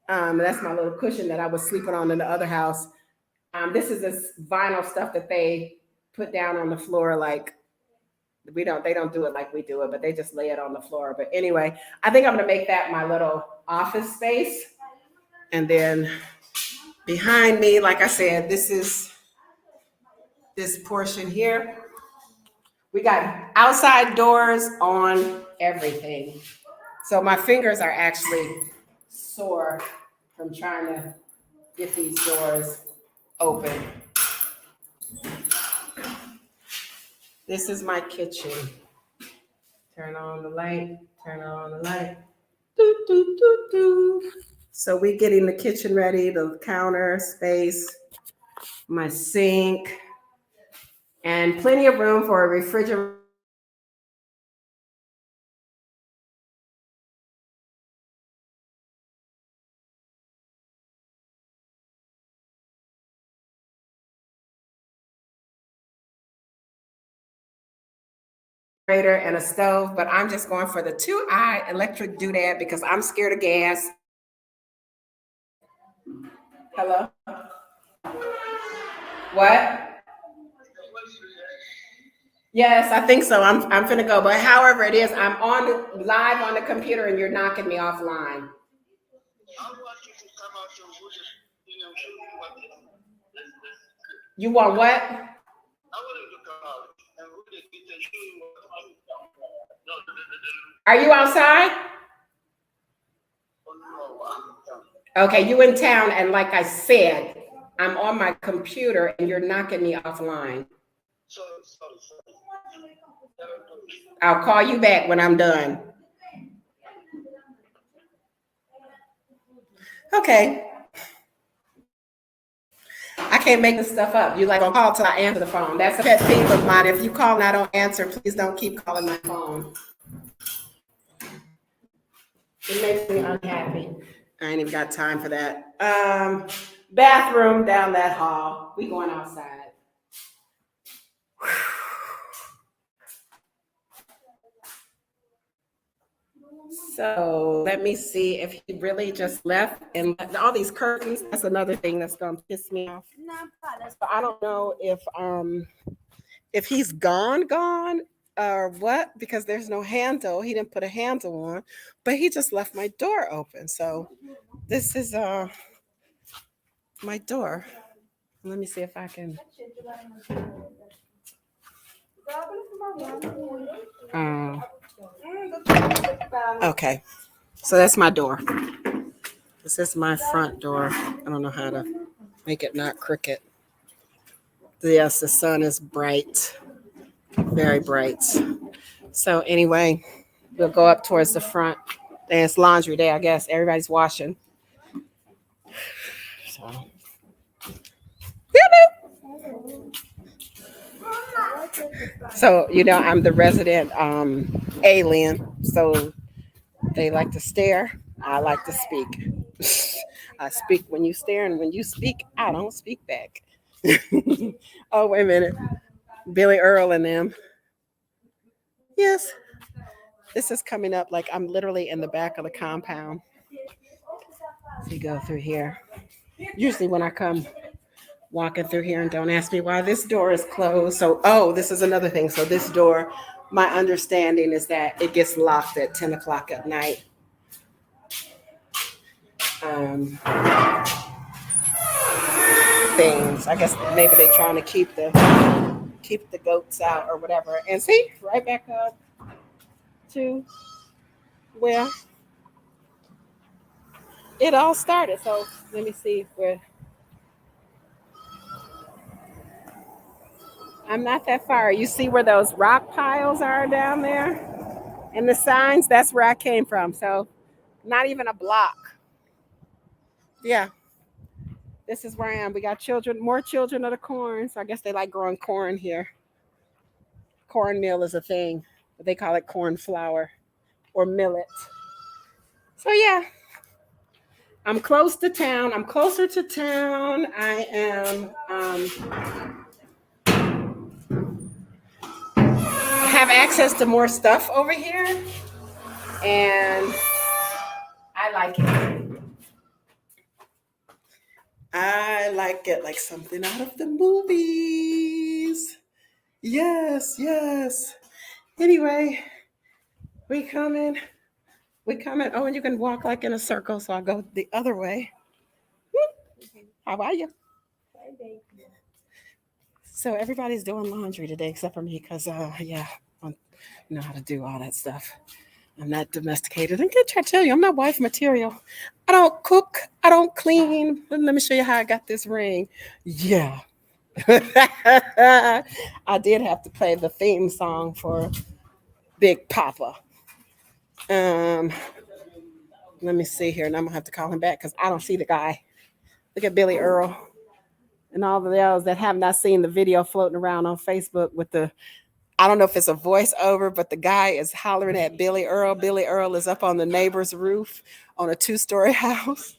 that's my little cushion that I was sleeping on in the other house. This is this vinyl stuff that they put down on the floor. Like they don't do it like we do it, but they just lay it on the floor. But anyway, I think I'm gonna make that my little office space. And then behind me, like I said, this is this portion here. We got outside doors on everything. So my fingers are actually sore from trying to get these doors open. This is my kitchen. Turn on the light. Do, do, do, do. So we're getting the kitchen ready, the counter space, my sink, and plenty of room for a refrigerator. and a stove, but I'm just going for the 2-eye electric doodad because I'm scared of gas. Hello? What? Yes, I think so. I'm finna go. But however it is, I'm on live on the computer and you're knocking me offline. You want what? Are you outside? Okay, you in town, and like I said, I'm on my computer and you're knocking me offline. I'll call you back when I'm done. Okay. I can't make this stuff up. You like gonna call till I answer the phone. That's a pet peeve of mine. If you call and I don't answer, please don't keep calling my phone. It makes me unhappy. I ain't even got time for that. Bathroom down that hall. We going outside. So let me see if he really just left and all these curtains. That's another thing that's gonna piss me off. So I don't know if he's gone or what, because there's no handle. He didn't put a handle on, but he just left my door open. So this is my door. Let me see if I can. Okay, so that's my door. This is my front door. I don't know how to make it not crooked. Yes, the sun is bright, very bright. So anyway, we'll go up towards the front. And it's laundry day, I guess. Everybody's washing. So, I'm the resident alien. So they like to stare. I like to speak. I speak when you stare, and when you speak, I don't speak back. Oh, wait a minute. Billy Earl and them. Yes. This is coming up like I'm literally in the back of the compound. So you go through here. Usually when I come walking through here, and don't ask me why this door is closed. So, this is another thing. So this door, my understanding is that it gets locked at 10 o'clock at night. Things. I guess maybe they're trying to keep the goats out or whatever. And see, right back up to where it all started. So let me see where. I'm not that far. You see where those rock piles are down there? And the signs, that's where I came from. So not even a block. Yeah. This is where I am. We got more children of the corn. So I guess they like growing corn here. Cornmeal is a thing. But they call it corn flour or millet. So yeah. I'm close to town. I'm closer to town. I am have access to more stuff over here. And I like it. I like it like something out of the movies. Yes, yes. Anyway, we coming. Oh, and you can walk like in a circle, so I'll go the other way. How are you? So everybody's doing laundry today except for me because, I don't know how to do all that stuff. I'm not domesticated. And I try to tell you, I'm not wife material. I don't cook. I don't clean. Let me show you how I got this ring. Yeah. I did have to play the theme song for Big Papa. Let me see here, and I'm gonna have to call him back because I don't see the guy. Look at Billy Earl and all the others that have not seen the video floating around on Facebook with I don't know if it's a voiceover, but the guy is hollering at Billy Earl. Billy Earl is up on the neighbor's roof on a 2-story house.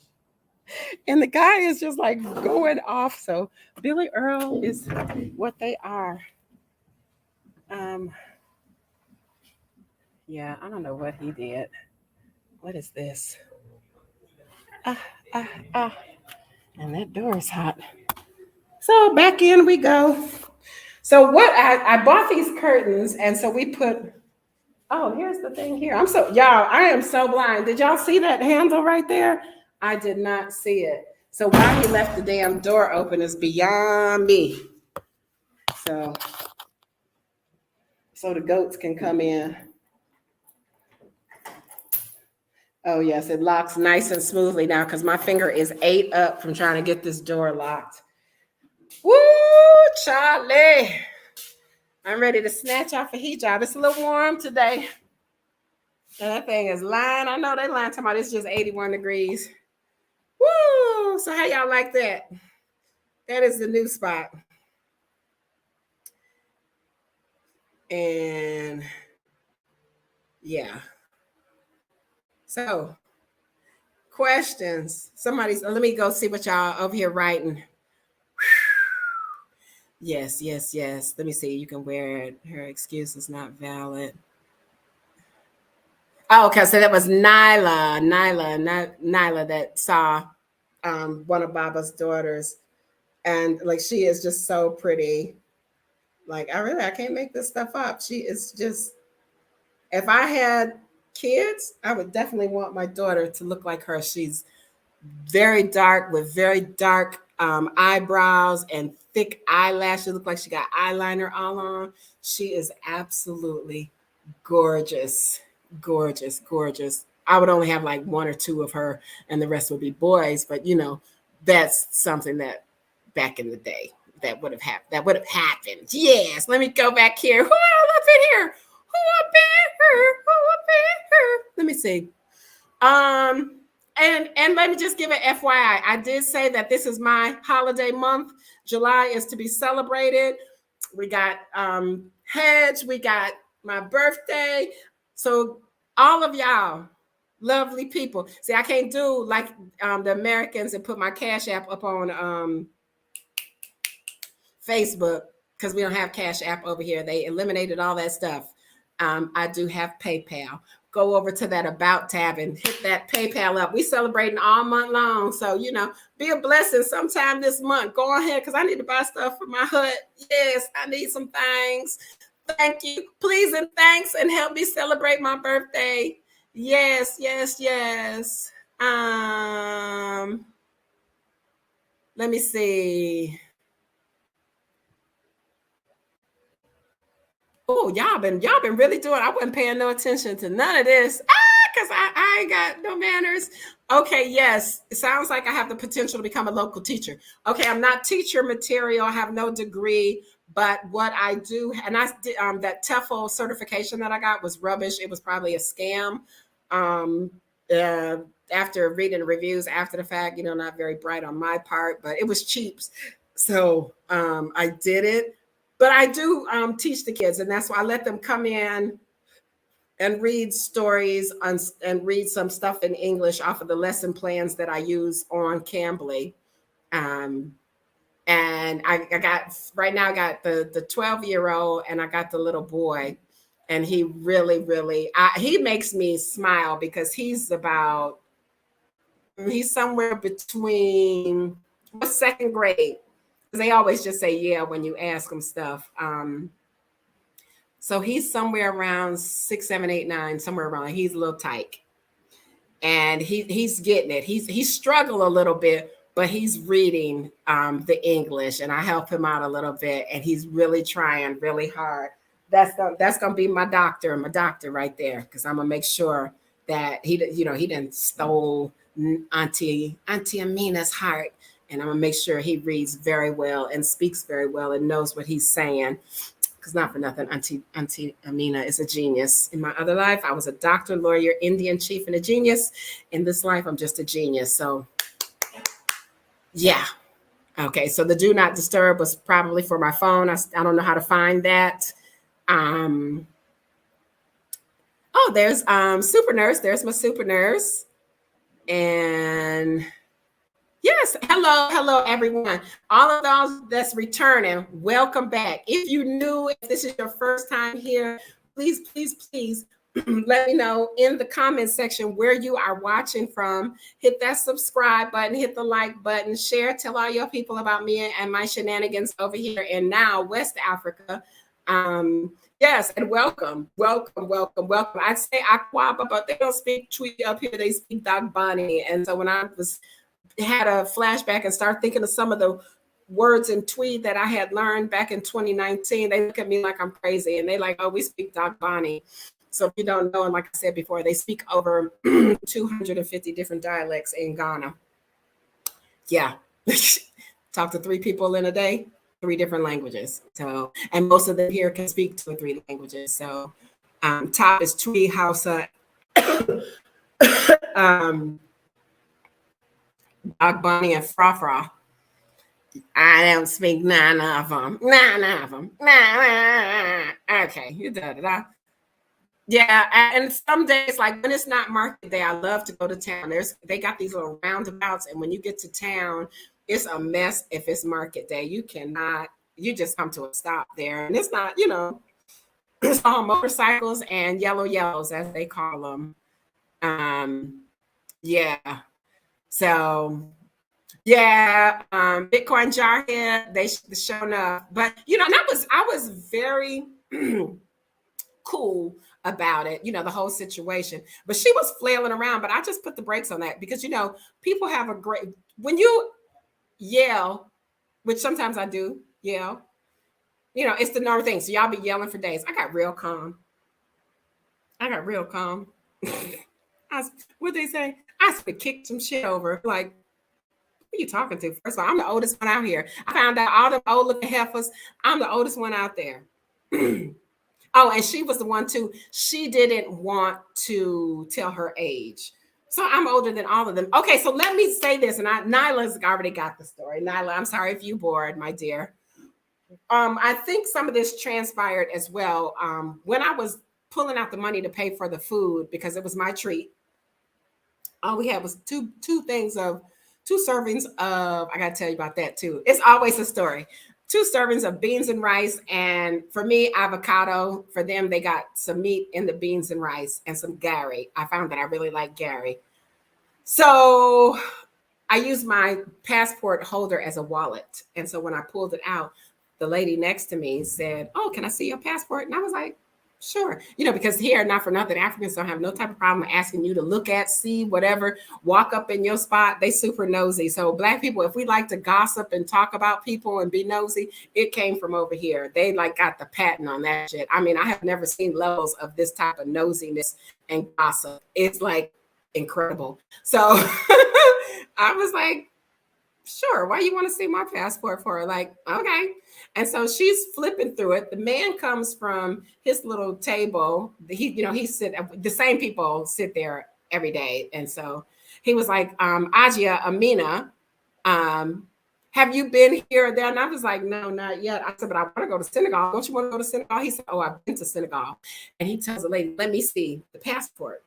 And the guy is just like going off. So Billy Earl is what they are. Yeah, I don't know what he did. What is this? Ah, ah, ah. And that door is hot. So back in we go. So what I bought these curtains, and so we put. Oh, here's the thing here. Y'all, I am so blind. Did y'all see that handle right there? I did not see it. So why he left the damn door open is beyond me. So the goats can come in. Oh yes, it locks nice and smoothly now because my finger is 8 up from trying to get this door locked. Woo, Charlie. I'm ready to snatch off a hijab. It's a little warm today. And that thing is lying. I know they lying talking about it's just 81 degrees. Woo! So how y'all like that? That is the new spot. And yeah. So questions. Let me go see what y'all over here writing. Yes. Let me see. You can wear it. Her excuse is not valid. Oh, okay. So that was Nyla that saw one of Baba's daughters. And like she is just so pretty. Like I can't make this stuff up. She is just, if I had kids, I would definitely want my daughter to look like her. She's very dark with very dark eyebrows and thick eyelashes. Look like she got eyeliner all on. She is absolutely gorgeous. I would only have like 1 or 2 of her and the rest would be boys, but you know, that's something that back in the day that would have happened. Yes, let me go back here. Who up in here? Who up in here? Let me see. And let me just give an FYI. I did say that this is my holiday month. July is to be celebrated. We got Hajj, we got my birthday. So all of y'all, lovely people. See, I can't do like the Americans and put my Cash App up on Facebook because we don't have Cash App over here. They eliminated all that stuff. I do have PayPal. Go over to that About tab and hit that PayPal up. We celebrating all month long. So, you know, be a blessing sometime this month. Go ahead because I need to buy stuff for my hut. Yes, I need some things. Thank you. Please and thanks and help me celebrate my birthday. Yes. Let me see. Oh, y'all been really doing. I wasn't paying no attention to none of this. Because I ain't got no manners. Okay, yes. It sounds like I have the potential to become a local teacher. Okay, I'm not teacher material. I have no degree. But what I do, and I did that TEFL certification that I got was rubbish. It was probably a scam. After reading the reviews after the fact, you know, not very bright on my part, but it was cheap. So I did it. But I do teach the kids, and that's why I let them come in and read stories and read some stuff in English off of the lesson plans that I use on Cambly. And I got right now I got the 12-year-old and I got the little boy, and he really he makes me smile because he's somewhere between second grade. They always just say yeah when you ask them stuff. So he's somewhere around 6, 7, 8, 9, somewhere around. He's a little tight, and he's getting it. He's struggled a little bit, but he's reading the English, and I help him out a little bit, and he's really trying really hard. That's gonna be my doctor right there, because I'm gonna make sure that he didn't stole Auntie Amina's heart, and I'm gonna make sure he reads very well and speaks very well and knows what he's saying. Because not for nothing, Auntie Amina is a genius. In my other life, I was a doctor, lawyer, Indian chief, and a genius. In this life, I'm just a genius. So, yeah. Okay, so the do not disturb was probably for my phone. I don't know how to find that. Oh, there's Super Nurse. There's my Super Nurse. And yes, hello everyone. All of those that's returning, welcome back. If you new, if this is your first time here, please let me know in the comment section where you are watching from. Hit that subscribe button, hit the like button, share, tell all your people about me and my shenanigans over here in now West Africa. Yes, and welcome. I say Aquaba, but they don't speak Twi up here. They speak Dagbani. And so when I had a flashback and start thinking of some of the words in Twi that I had learned back in 2019, they look at me like I'm crazy, and they like, oh, we speak Dagbani. So if you don't know, and like I said before, they speak over 250 different dialects in Ghana. Yeah. Talk to 3 people in a day, 3 different languages. So, and most of them here can speak 2 or 3 languages. So top is Twi, Hausa, Dagbani, and Frafra. I don't speak none of them. Okay, you da. Yeah, and some days, like when it's not market day, I love to go to town. They got these little roundabouts, and when you get to town, it's a mess. If it's market day, you just come to a stop there, and it's not, it's all motorcycles and yellows as they call them. Yeah. So yeah, Bitcoin Jarhead, they shown up, but and I was very cool about it, the whole situation. But she was flailing around, but I just put the brakes on that because people have a great, when you yell, which sometimes I do yell, it's the normal thing. So y'all be yelling for days. I got real calm. What they say? I should kick some shit over. Like, who are you talking to? First of all, I'm the oldest one out here. I found out all the old looking heifers. I'm the oldest one out there. Oh, and she was the one too. She didn't want to tell her age. So I'm older than all of them. Okay, so let me say this, and Nyla's already got the story. Nyla, I'm sorry if you bored, my dear. I think some of this transpired as well. When I was pulling out the money to pay for the food because it was my treat, all we had was two servings of, I gotta tell you about that too. It's always a story. 2 servings of beans and rice, and for me, avocado. For them, they got some meat in the beans and rice and some gari. I found that I really like gari. So I used my passport holder as a wallet. And so when I pulled it out, the lady next to me said, oh, can I see your passport? And I was like, sure. Because here, not for nothing, Africans don't have no type of problem asking you to look at, see, whatever, walk up in your spot. They super nosy. So Black people, if we like to gossip and talk about people and be nosy, it came from over here. They like got the patent on that shit. I mean, I have never seen levels of this type of nosiness and gossip. It's like incredible. So I was like, sure, why you want to see my passport for? Like, okay. And so she's flipping through it. The man comes from his little table. The same people sit there every day. And so he was like, Ajia, Amina, have you been here or there? And I was like, no, not yet. I said, but I want to go to Senegal. Don't you want to go to Senegal? He said, oh, I've been to Senegal. And he tells the lady, let me see the passport.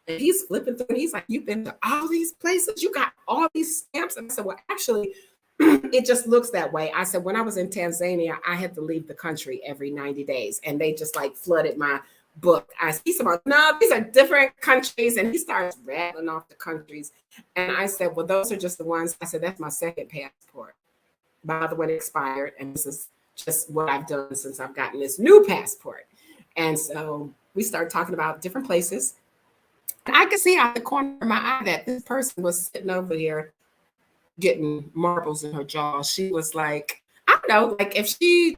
And he's flipping through and he's like, you've been to all these places? You got all these stamps? And I said, well, actually, it just looks that way. I said, when I was in Tanzania, I had to leave the country every 90 days. And they just like flooded my book. He said, no, these are different countries. And he starts rattling off the countries. And I said, well, those are just the ones. I said, that's my second passport. My other one expired. And this is just what I've done since I've gotten this new passport. And so we started talking about different places. And I could see out the corner of my eye that this person was sitting over here getting marbles in her jaw. She was like, I don't know, like if she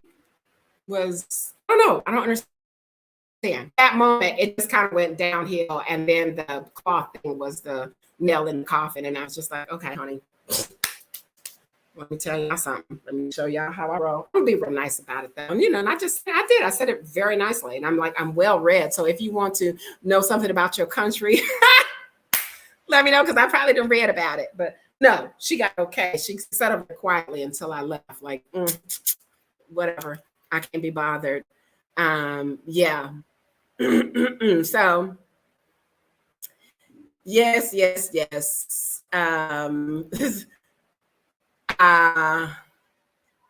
was, I don't know, I don't understand. That moment, it just kind of went downhill. And then the cloth thing was the nail in the coffin. And I was just like, okay, honey, let me tell y'all something. Let me show y'all how I roll. I'm gonna be real nice about it though. And and I said it very nicely. And I'm like, I'm well read. So if you want to know something about your country, let me know, because I probably didn't read about it. But no, she got okay. She sat up quietly until I left. Like, whatever. I can't be bothered. Yeah. So yes.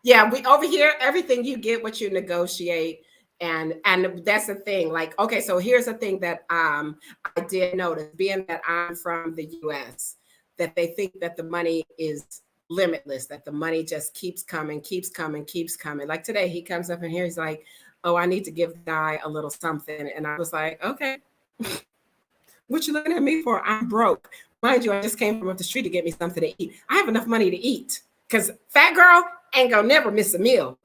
Yeah, we over here, everything you get what you negotiate. And that's the thing. Like, okay, so here's the thing that I did notice, being that I'm from the US, that they think that the money is limitless, that the money just keeps coming, keeps coming, keeps coming. Like today, he comes up in here, he's like, "Oh, I need to give the guy a little something," and I was like, "Okay, what you looking at me for? I'm broke." Mind you, I just came from up the street to get me something to eat. I have enough money to eat because fat girl ain't gonna never miss a meal.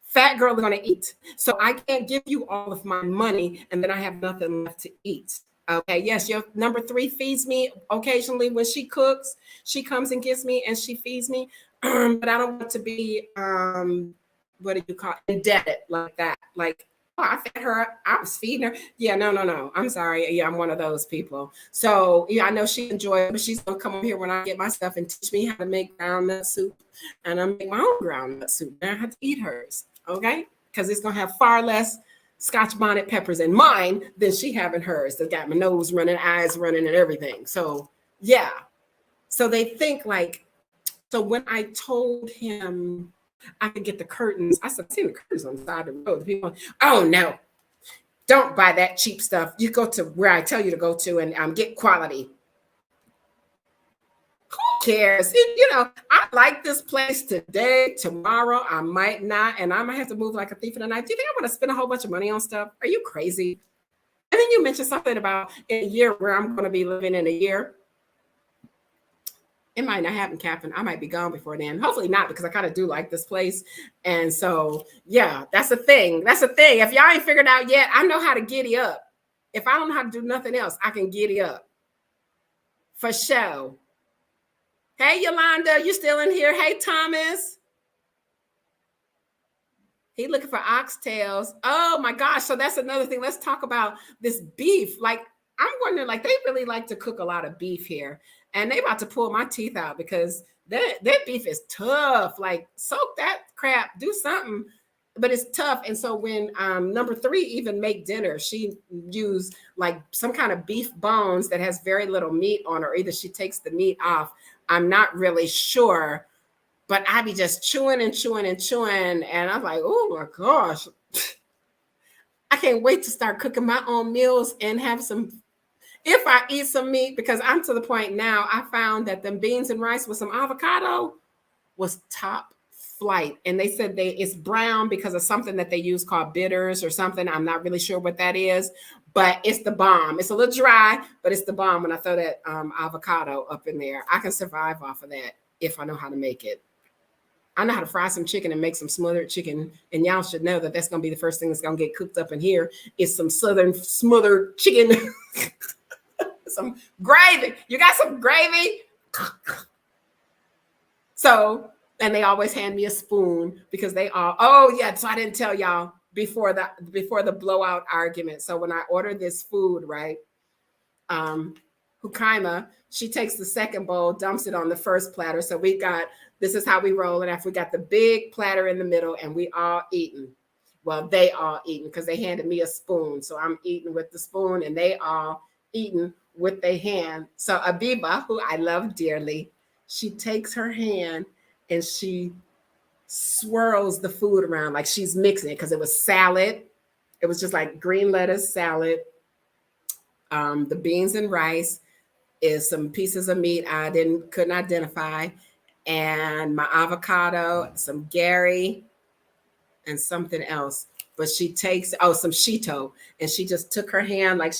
Fat girl is gonna eat. So I can't give you all of my money and then I have nothing left to eat. Okay, yes, your number three feeds me occasionally when she cooks. She comes and gets me and she feeds me. But I don't want to be what do you call it? Indebted like that. Like, oh, I fed her, I was feeding her. Yeah, no. I'm sorry. Yeah, I'm one of those people. So yeah, I know she enjoys it, but she's gonna come over here when I get my stuff and teach me how to make groundnut soup. And I make my own groundnut soup. And I have to eat hers. Okay, because it's gonna have far less Scotch bonnet peppers in mine than she having hers. That got my nose running, eyes running, and everything. So yeah, so they think like. So when I told him I could get the curtains, I said, "I've seen the curtains on the side of the road." People, "Oh no, don't buy that cheap stuff. You go to where I tell you to go to and get quality." Who cares? I like this place today. Tomorrow, I might not, and I might have to move like a thief in the night. Do you think I want to spend a whole bunch of money on stuff? Are you crazy? And then you mentioned something about in a year where I'm going to be living in a year. It might not happen, Captain. I might be gone before then. Hopefully not, because I kind of do like this place. And so, yeah, that's the thing. That's the thing. If y'all ain't figured out yet, I know how to giddy up. If I don't know how to do nothing else, I can giddy up. For sure. Hey, Yolanda, you still in here? Hey, Thomas. He looking for oxtails. Oh my gosh. So that's another thing. Let's talk about this beef. Like, I'm wondering, like, they really like to cook a lot of beef here. And they about to pull my teeth out because that beef is tough. Like, soak that crap, do something. But it's tough. And so when number three even make dinner, she used like some kind of beef bones that has very little meat on her. Either she takes the meat off. I'm not really sure. But I be just chewing and chewing and chewing. And I'm like, oh my gosh. I can't wait to start cooking my own meals and have some, if I eat some meat, because I'm to the point now, I found that them beans and rice with some avocado was top flight. And they said it's brown because of something that they use called bitters or something. I'm not really sure what that is, but it's the bomb. It's a little dry, but it's the bomb when I throw that avocado up in there. I can survive off of that if I know how to make it. I know how to fry some chicken and make some smothered chicken. And y'all should know that that's going to be the first thing that's going to get cooked up in here is some southern smothered chicken. Some gravy. You got some gravy? So, and they always hand me a spoon because they all, oh yeah, so I didn't tell y'all before the blowout argument. So when I ordered this food, right, Hukaima, she takes the second bowl, dumps it on the first platter. So we got, this is how we roll it. After we got the big platter in the middle and we all eating. Well, they all eating because they handed me a spoon. So I'm eating with the spoon and they all eating with their hand. So Abiba, who I love dearly, she takes her hand and she swirls the food around like she's mixing it because it was salad. It was just like green lettuce salad. The beans and rice is some pieces of meat I couldn't identify, and my avocado, some Gary, and something else. But she takes some Shito, and she just took her hand like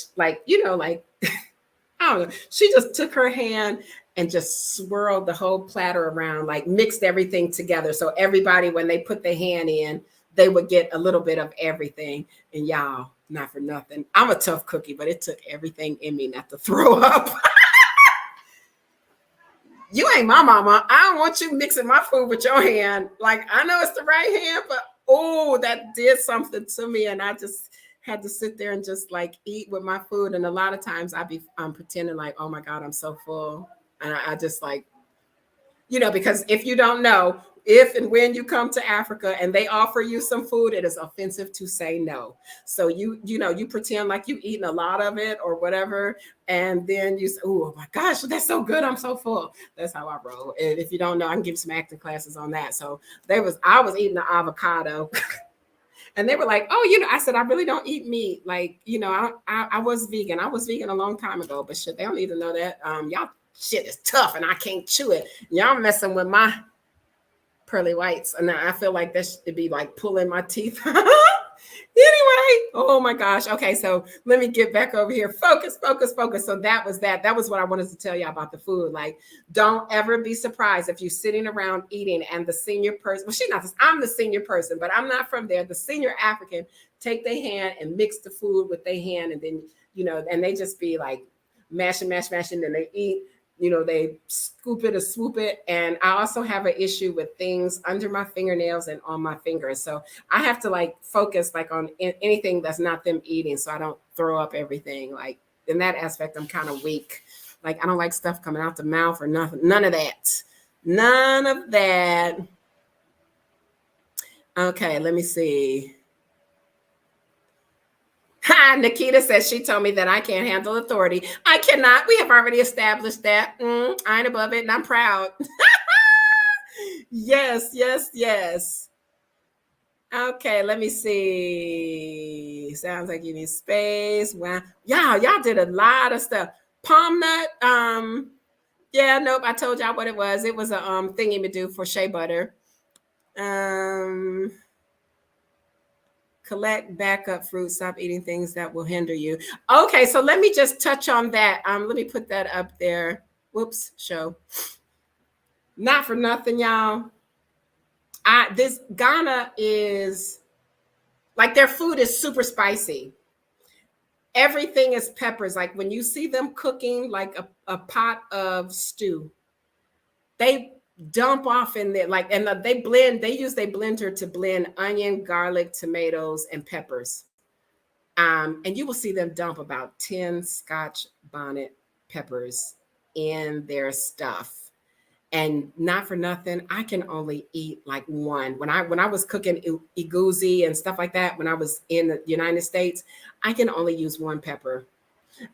I don't know. She just took her hand and just swirled the whole platter around, like mixed everything together. So everybody, when they put their hand in, they would get a little bit of everything. And y'all, not for nothing, I'm a tough cookie, but it took everything in me not to throw up. You ain't my mama. I don't want you mixing my food with your hand. Like, I know it's the right hand, but oh, that did something to me. And I just had to sit there and just like eat with my food. And a lot of times I'd be pretending like, oh my God, I'm so full. And I just like, because if you don't know, if and when you come to Africa and they offer you some food, it is offensive to say no. So you pretend like you eating a lot of it or whatever. And then you say, oh my gosh, that's so good. I'm so full. That's how I roll. And if you don't know, I can give some acting classes on that. So I was eating the avocado And they were like, oh, you know, I said, I really don't eat meat. Like, you know, I was vegan. I was vegan a long time ago, but shit, they don't need to know that. Y'all shit is tough and I can't chew it. Y'all messing with my pearly whites. And I feel like that should be like pulling my teeth. Anyway, oh my gosh. Okay, so let me get back over here. Focus, focus, focus. So that was that. That was what I wanted to tell you about the food. Like, don't ever be surprised if you're sitting around eating and the senior person, well, she's not this, I'm the senior person, but I'm not from there. The senior African take their hand and mix the food with their hand, and then, you know, and they just be like mashing, and they eat. You know, they scoop it or swoop it. And I also have an issue with things under my fingernails and on my fingers. So I have to like focus like on anything that's not them eating, so I don't throw up everything. Like in that aspect, I'm kind of weak. Like I don't like stuff coming out the mouth or nothing. None of that. None of that. Okay, let me see. Nikita says she told me that I can't handle authority. I cannot. We have already established that. I ain't above it, and I'm proud. Yes, yes, yes. Okay, let me see. Sounds like you need space. Wow. Yeah, y'all did a lot of stuff. Palm nut. Yeah, nope. I told y'all what it was. It was a thingy to do for shea butter. Collect backup fruit. Stop eating things that will hinder you. Okay, so let me just touch on that. Let me put that up there. Whoops, show. Not for nothing, y'all. This Ghana is like their food is super spicy. Everything is peppers. Like when you see them cooking like a pot of stew, they dump off in there like, and they use their blender to blend onion, garlic, tomatoes, and peppers. And you will see them dump about 10 Scotch bonnet peppers in their stuff. And not for nothing, I can only eat like one. When I was cooking iguzi and stuff like that, when I was in the United States, I can only use one pepper.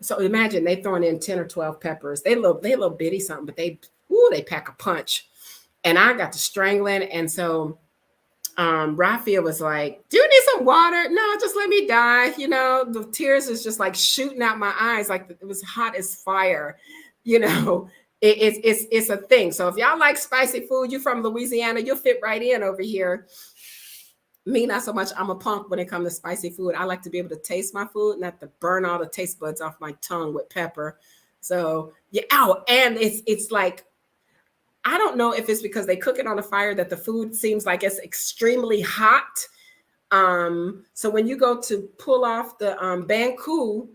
So imagine they throwing in 10 or 12 peppers. They little bitty something, but they pack a punch. And I got to strangling. And so Raphael was like, do you need some water? No, just let me die. You know, the tears is just like shooting out my eyes. Like it was hot as fire, you know. It's a thing. So if y'all like spicy food, you from Louisiana, you'll fit right in over here. Me, not so much. I'm a punk when it comes to spicy food. I like to be able to taste my food, not to burn all the taste buds off my tongue with pepper. So yeah, and it's like, I don't know if it's because they cook it on a fire that the food seems like it's extremely hot. So when you go to pull off the banku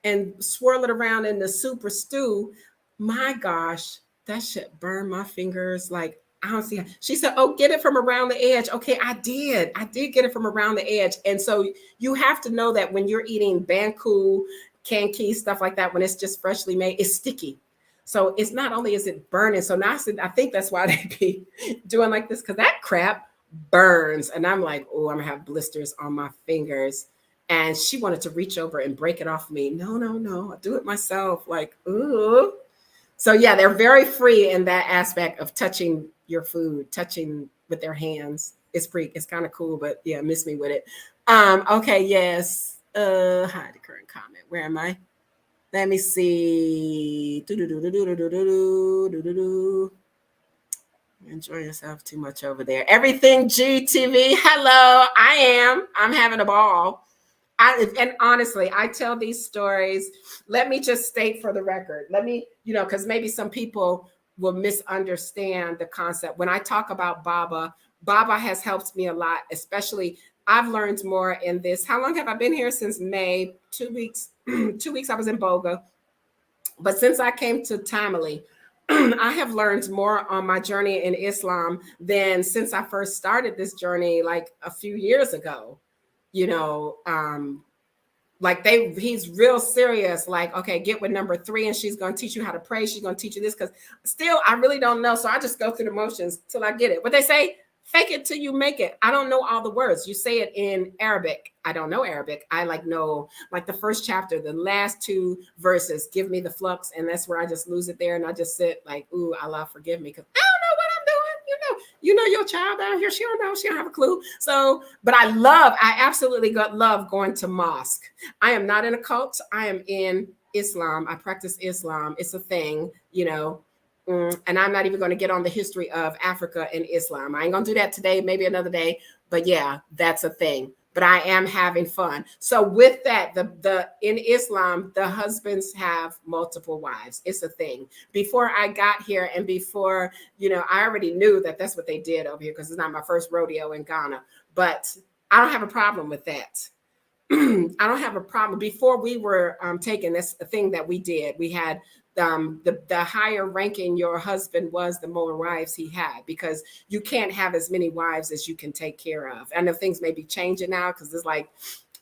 and swirl it around in the soup or stew, my gosh, that shit burned my fingers. Like, I don't see. She said, oh, get it from around the edge. Okay, I did get it from around the edge. And so you have to know that when you're eating banku, kanki, stuff like that, when it's just freshly made, it's sticky. So it's not only is it burning. So now I think that's why they be doing like this, because that crap burns. And I'm like, oh, I'm gonna have blisters on my fingers. And she wanted to reach over and break it off me. No, I do it myself. Like, ooh. So yeah, they're very free in that aspect of touching your food, touching with their hands. It's kind of cool, but yeah, miss me with it. Okay, yes. Hide the current comment. Where am I? Let me see. Enjoy yourself too much over there. Everything GTV. Hello, I'm having a ball. And honestly, I tell these stories. Let me just state for the record. Let me, because maybe some people will misunderstand the concept. When I talk about Baba has helped me a lot, especially I've learned more in this. How long have I been here? Since May, 2 weeks. 2 weeks I was in Boga. But since I came to Tamale, I have learned more on my journey in Islam than since I first started this journey like a few years ago. Like he's real serious. Like, okay, get with number 3 and she's going to teach you how to pray. She's going to teach you this, because still, I really don't know. So I just go through the motions till I get it. What they say, fake it till you make it. I don't know all the words. You say it in Arabic. I don't know Arabic. I know like the first chapter, the last 2 verses, give me the flux. And that's where I just lose it there. And I just sit like, ooh, Allah forgive me. Because I don't know what I'm doing. You know your child down here, she don't know, she don't have a clue. So, but I absolutely love going to mosque. I am not in a cult. I am in Islam. I practice Islam. It's a thing, you know. And I'm not even going to get on the history of Africa and Islam. I ain't going to do that today, maybe another day. But yeah, that's a thing. But I am having fun. So with that, the in Islam, the husbands have multiple wives. It's a thing. Before I got here and before, you know, I already knew that that's what they did over here because it's not my first rodeo in Ghana. But I don't have a problem with that. I don't have a problem. Before we were taken, that's a thing that we did. We had the higher ranking your husband was, the more wives he had, because you can't have as many wives as you can take care of. I know things may be changing now because it's like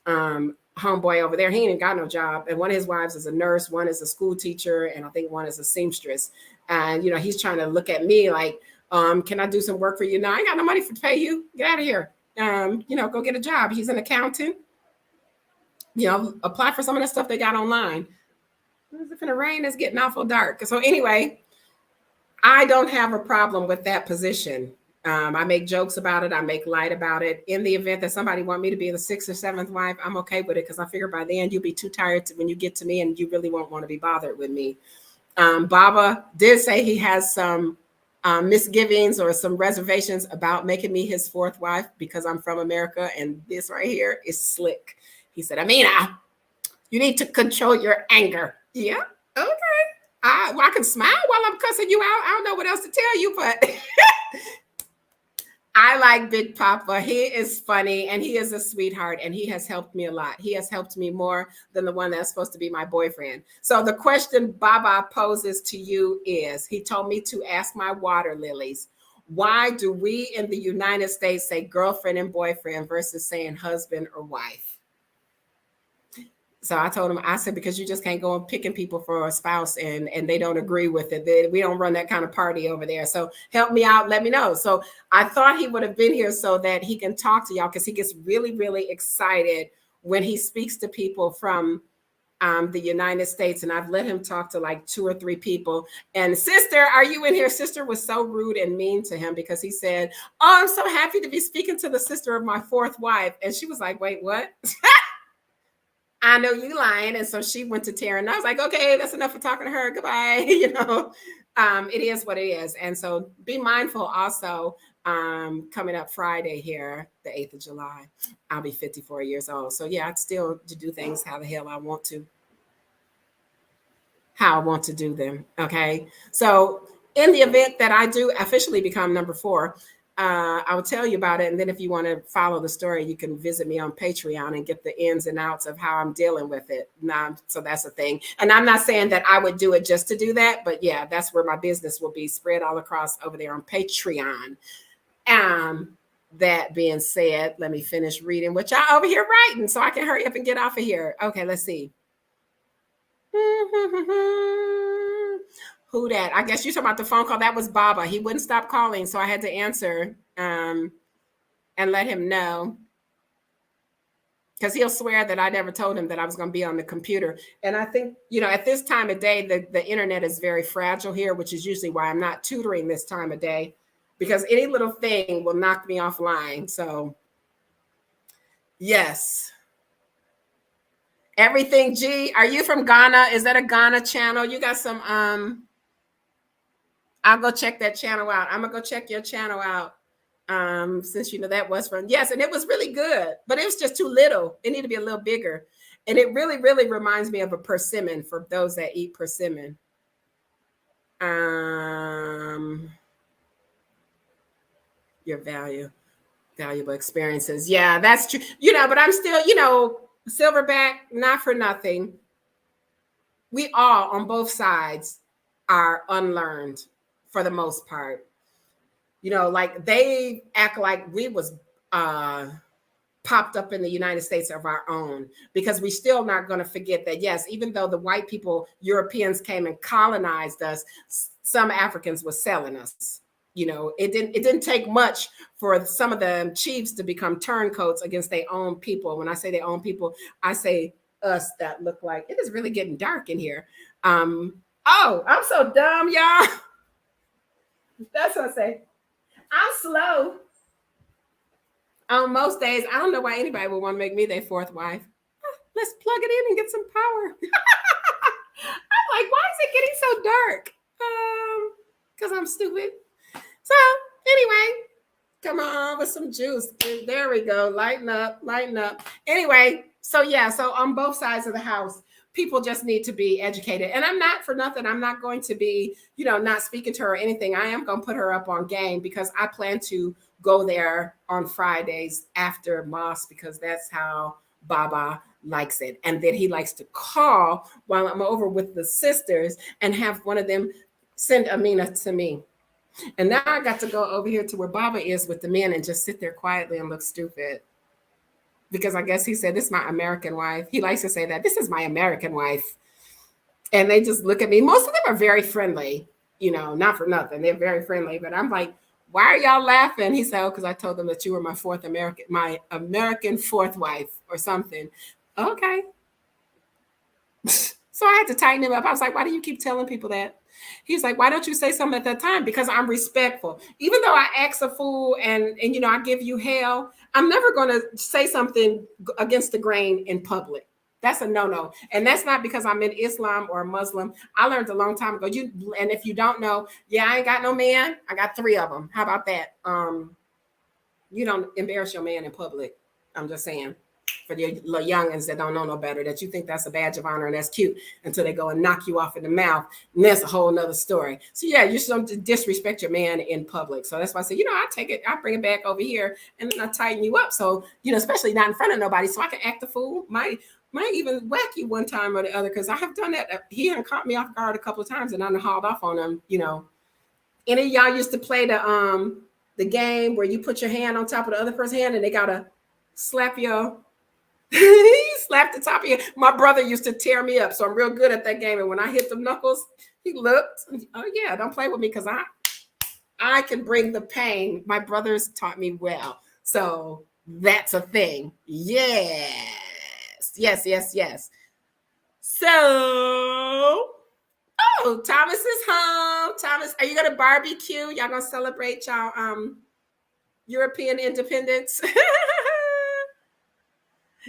homeboy over there, he ain't got no job. And one of his wives is a nurse, one is a school teacher, and I think one is a seamstress. And, you know, he's trying to look at me like, can I do some work for you? No, I ain't got no money to pay you. Get out of here. You know, go get a job. He's an accountant. You know, apply for some of the stuff they got online. If in the rain, it's getting awful dark. So anyway, I don't have a problem with that position. I make jokes about it. I make light about it. In the event that somebody want me to be the 6th or 7th wife, I'm okay with it because I figure by then you'll be too tired when you get to me and you really won't want to be bothered with me. Baba did say he has some misgivings or some reservations about making me his 4th wife because I'm from America and this right here is slick. He said, Amina, you need to control your anger. Yeah, okay. I can smile while I'm cussing you out. I don't know what else to tell you, but I like Big Papa. He is funny and he is a sweetheart and he has helped me a lot. He has helped me more than the one that's supposed to be my boyfriend. So the question Baba poses to you is, he told me to ask my water lilies, why do we in the United States say girlfriend and boyfriend versus saying husband or wife? So I told him, I said, because you just can't go and picking people for a spouse and they don't agree with it. We don't run that kind of party over there. So help me out. Let me know. So I thought he would have been here so that he can talk to y'all because he gets really, really excited when he speaks to people from the United States. And I've let him talk to like 2 or 3 people. And sister, are you in here? Sister was so rude and mean to him because he said, oh, I'm so happy to be speaking to the sister of my 4th wife. And she was like, wait, what? I know you lying. And so she went to Taryn. And I was like, okay, that's enough for talking to her. Goodbye. You know, it is what it is. And so be mindful also coming up Friday here, the 8th of July, I'll be 54 years old. So yeah, I'd still to do things how the hell I want to, do them. Okay. So in the event that I do officially become number 4, I will tell you about it. And then if you want to follow the story, you can visit me on Patreon and get the ins and outs of how I'm dealing with it. Now, so that's a thing. And I'm not saying that I would do it just to do that, but yeah, that's where my business will be spread all across over there on Patreon. That being said, let me finish reading what y'all over here writing so I can hurry up and get off of here. Okay, let's see. Who that? I guess you're talking about the phone call. That was Baba. He wouldn't stop calling, so I had to answer and let him know. Because he'll swear that I never told him that I was going to be on the computer. And I think, you know, at this time of day, the internet is very fragile here, which is usually why I'm not tutoring this time of day, because any little thing will knock me offline. So, yes. Everything G, are you from Ghana? Is that a Ghana channel? You got some I'll go check that channel out. I'm gonna go check your channel out. Since you know that was from, yes, and it was really good, but it was just too little. It needed to be a little bigger. And it really, really reminds me of a persimmon for those that eat persimmon. Your valuable experiences. Yeah, that's true. You know, but I'm still, you know, silverback, not for nothing. We all on both sides are unlearned for the most part. You know, like they act like we was popped up in the United States of our own, because we still not going to forget that, yes, even though the white people, Europeans came and colonized us, some Africans were selling us. You know, it didn't take much for some of the chiefs to become turncoats against their own people. When I say their own people, I say us that look like, it is really getting dark in here. Oh, I'm so dumb, y'all. That's what I say. I'm slow. On most days, I don't know why anybody would want to make me their fourth wife. Let's plug it in and get some power. I'm like, why is it getting so dark? Because I'm stupid. So anyway, come on with some juice. There we go. Lighten up, lighten up. Anyway, so yeah, so on both sides of the house, people just need to be educated. And I'm not for nothing. I'm not going to be, not speaking to her or anything. I am going to put her up on game because I plan to go there on Fridays after mosque because that's how Baba likes it. And then he likes to call while I'm over with the sisters and have one of them send Amina to me. And now I got to go over here to where Baba is with the men and just sit there quietly and look stupid. Because I guess he said, this is my American wife. He likes to say that, this is my American wife. And they just look at me. Most of them are very friendly, not for nothing. They're very friendly. But I'm like, why are y'all laughing? He said, oh, because I told them that you were my American fourth wife or something. Okay. So I had to tighten him up. I was like, why do you keep telling people that? He's like, why don't you say something at that time? Because I'm respectful. Even though I act a fool and I give you hell, I'm never going to say something against the grain in public. That's a no-no. And that's not because I'm in Islam or a Muslim. I learned a long time ago. And if you don't know, I ain't got no man. I got 3 of them. How about that? You don't embarrass your man in public. I'm just saying. For the youngins that don't know no better, that you think that's a badge of honor and that's cute until they go and knock you off in the mouth. And that's a whole nother story. So yeah, you shouldn't disrespect your man in public. So that's why I say, I take it, I bring it back over here and then I tighten you up. So, especially not in front of nobody. So I can act a fool. Might even whack you one time or the other. Cause I have done that. He had caught me off guard a couple of times and I hauled off on him, Any of y'all used to play the game where you put your hand on top of the other person's hand and they gotta slap your he slapped the top of you. My brother used to tear me up, so I'm real good at that game. And when I hit the knuckles, he looked. Oh yeah, don't play with me because I can bring the pain. My brothers taught me well, so that's a thing. Yes. So, Thomas is home. Thomas, are you gonna barbecue? Y'all gonna celebrate y'all European independence?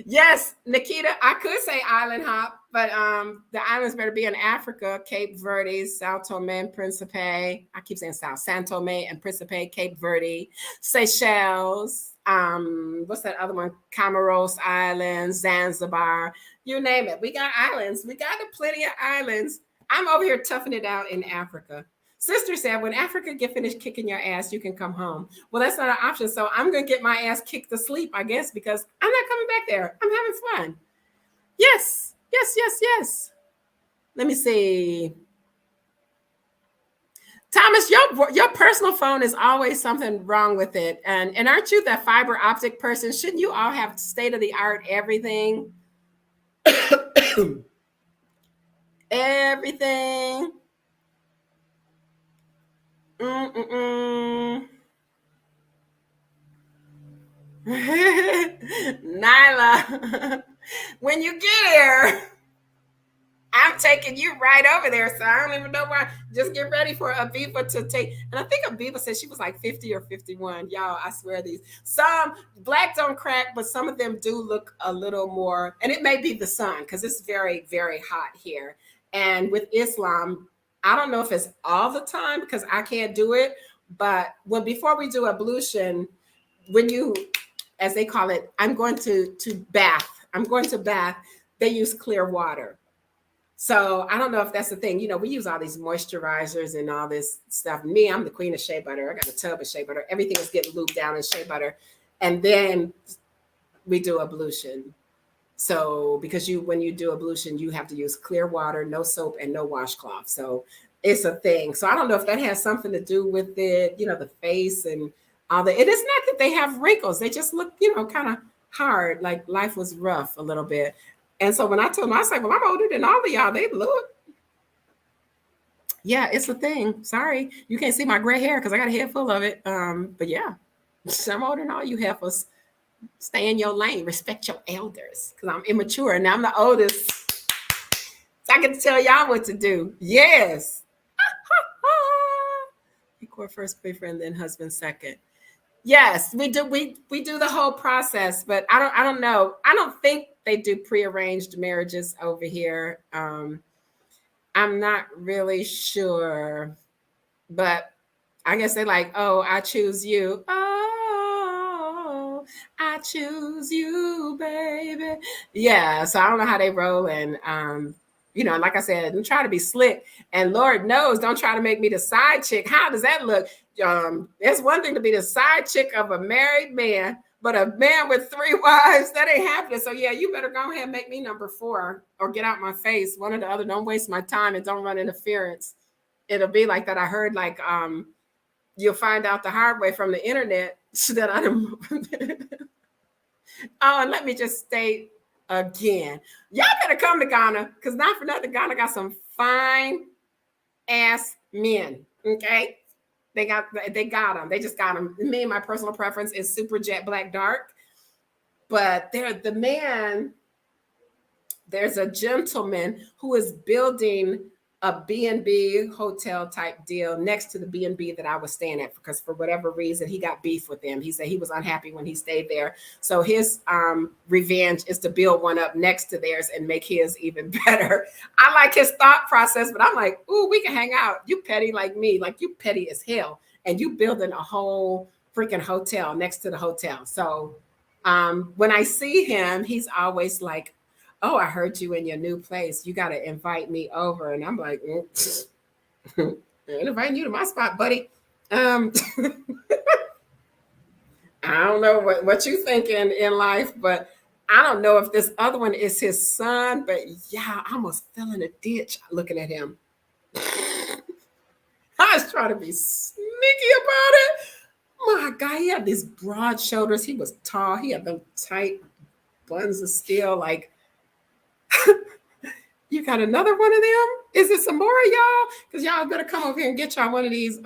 Yes, Nikita, I could say island hop, but the islands better be in Africa, Cape Verde, Sao Tome and Principe. I keep saying San Tome and Principe, Cape Verde, Seychelles. What's that other one? Comoros Islands, Zanzibar, you name it. We got islands. We got plenty of islands. I'm over here toughing it out in Africa. Sister said, when Africa get finished kicking your ass, you can come home. Well, that's not an option. So I'm going to get my ass kicked to sleep, I guess, because I'm not coming back there. I'm having fun. Yes. Let me see. Thomas, your personal phone is always something wrong with it. And aren't you that fiber optic person? Shouldn't you all have state-of-the-art everything? Everything. Nyla, when you get here, I'm taking you right over there. So I don't even know why. Just get ready for Aviva to take. And I think Aviva said she was like 50 or 51. Y'all, I swear these. Some black don't crack, but some of them do look a little more. And it may be the sun because it's very, very hot here. And with Islam, I don't know if it's all the time because I can't do it. But before we do ablution, when you, as they call it, I'm going to bath. They use clear water. So I don't know if that's the thing. We use all these moisturizers and all this stuff. Me, I'm the queen of shea butter. I got a tub of shea butter. Everything is getting lubed down in shea butter. And then we do ablution. So because when you do ablution, you have to use clear water, no soap, and no washcloth. So it's a thing. So I don't know if that has something to do with it, the face and all that. It is not that they have wrinkles. They just look, kind of hard, like life was rough a little bit. And so when I told them, I was like, well, I'm older than all of y'all. They look. Yeah, it's a thing. Sorry. You can't see my gray hair because I got a head full of it. But yeah, I'm older than all you heifers. Stay in your lane. Respect your elders because I'm immature and I'm the oldest. So I get to tell y'all what to do. Yes. Be Court first, boyfriend, then husband second. Yes, we do. We do the whole process, but I don't know. I don't think they do prearranged marriages over here. I'm not really sure, but I guess they like, oh, I choose you. Oh, I choose you, baby. Yeah. So I don't know how they roll, and like I said, don't try to be slick. And Lord knows, don't try to make me the side chick. How does that look? It's one thing to be the side chick of a married man, but a man with 3 wives, that ain't happening. So yeah, you better go ahead and make me number 4 or get out my face. One or the other. Don't waste my time and don't run interference. It'll be like that. I heard like you'll find out the hard way from the internet that I don't. Oh, and let me just state again, y'all better come to Ghana, because not for nothing, Ghana got some fine ass men. Okay, they got them. They just got them. Me, my personal preference is super jet black dark, but they're the man. There's a gentleman who is building a B&B hotel type deal next to the B&B that I was staying at, because for whatever reason he got beef with them. He said he was unhappy when he stayed there. So his revenge is to build one up next to theirs and make his even better. I like his thought process, but I'm like, ooh, we can hang out. You petty like me, like you petty as hell. And you building a whole freaking hotel next to the hotel. So when I see him, he's always like, oh, I heard you in your new place. You got to invite me over. And I'm like, I'm inviting you to my spot, buddy. I don't know what you thinking in life, but I don't know if this other one is his son, but yeah, I almost fell in a ditch looking at him. I was trying to be sneaky about it. My God, he had these broad shoulders. He was tall. He had them tight buns of steel, like, you got another one of them? Is it some more, y'all? Because y'all better come over here and get y'all one of these.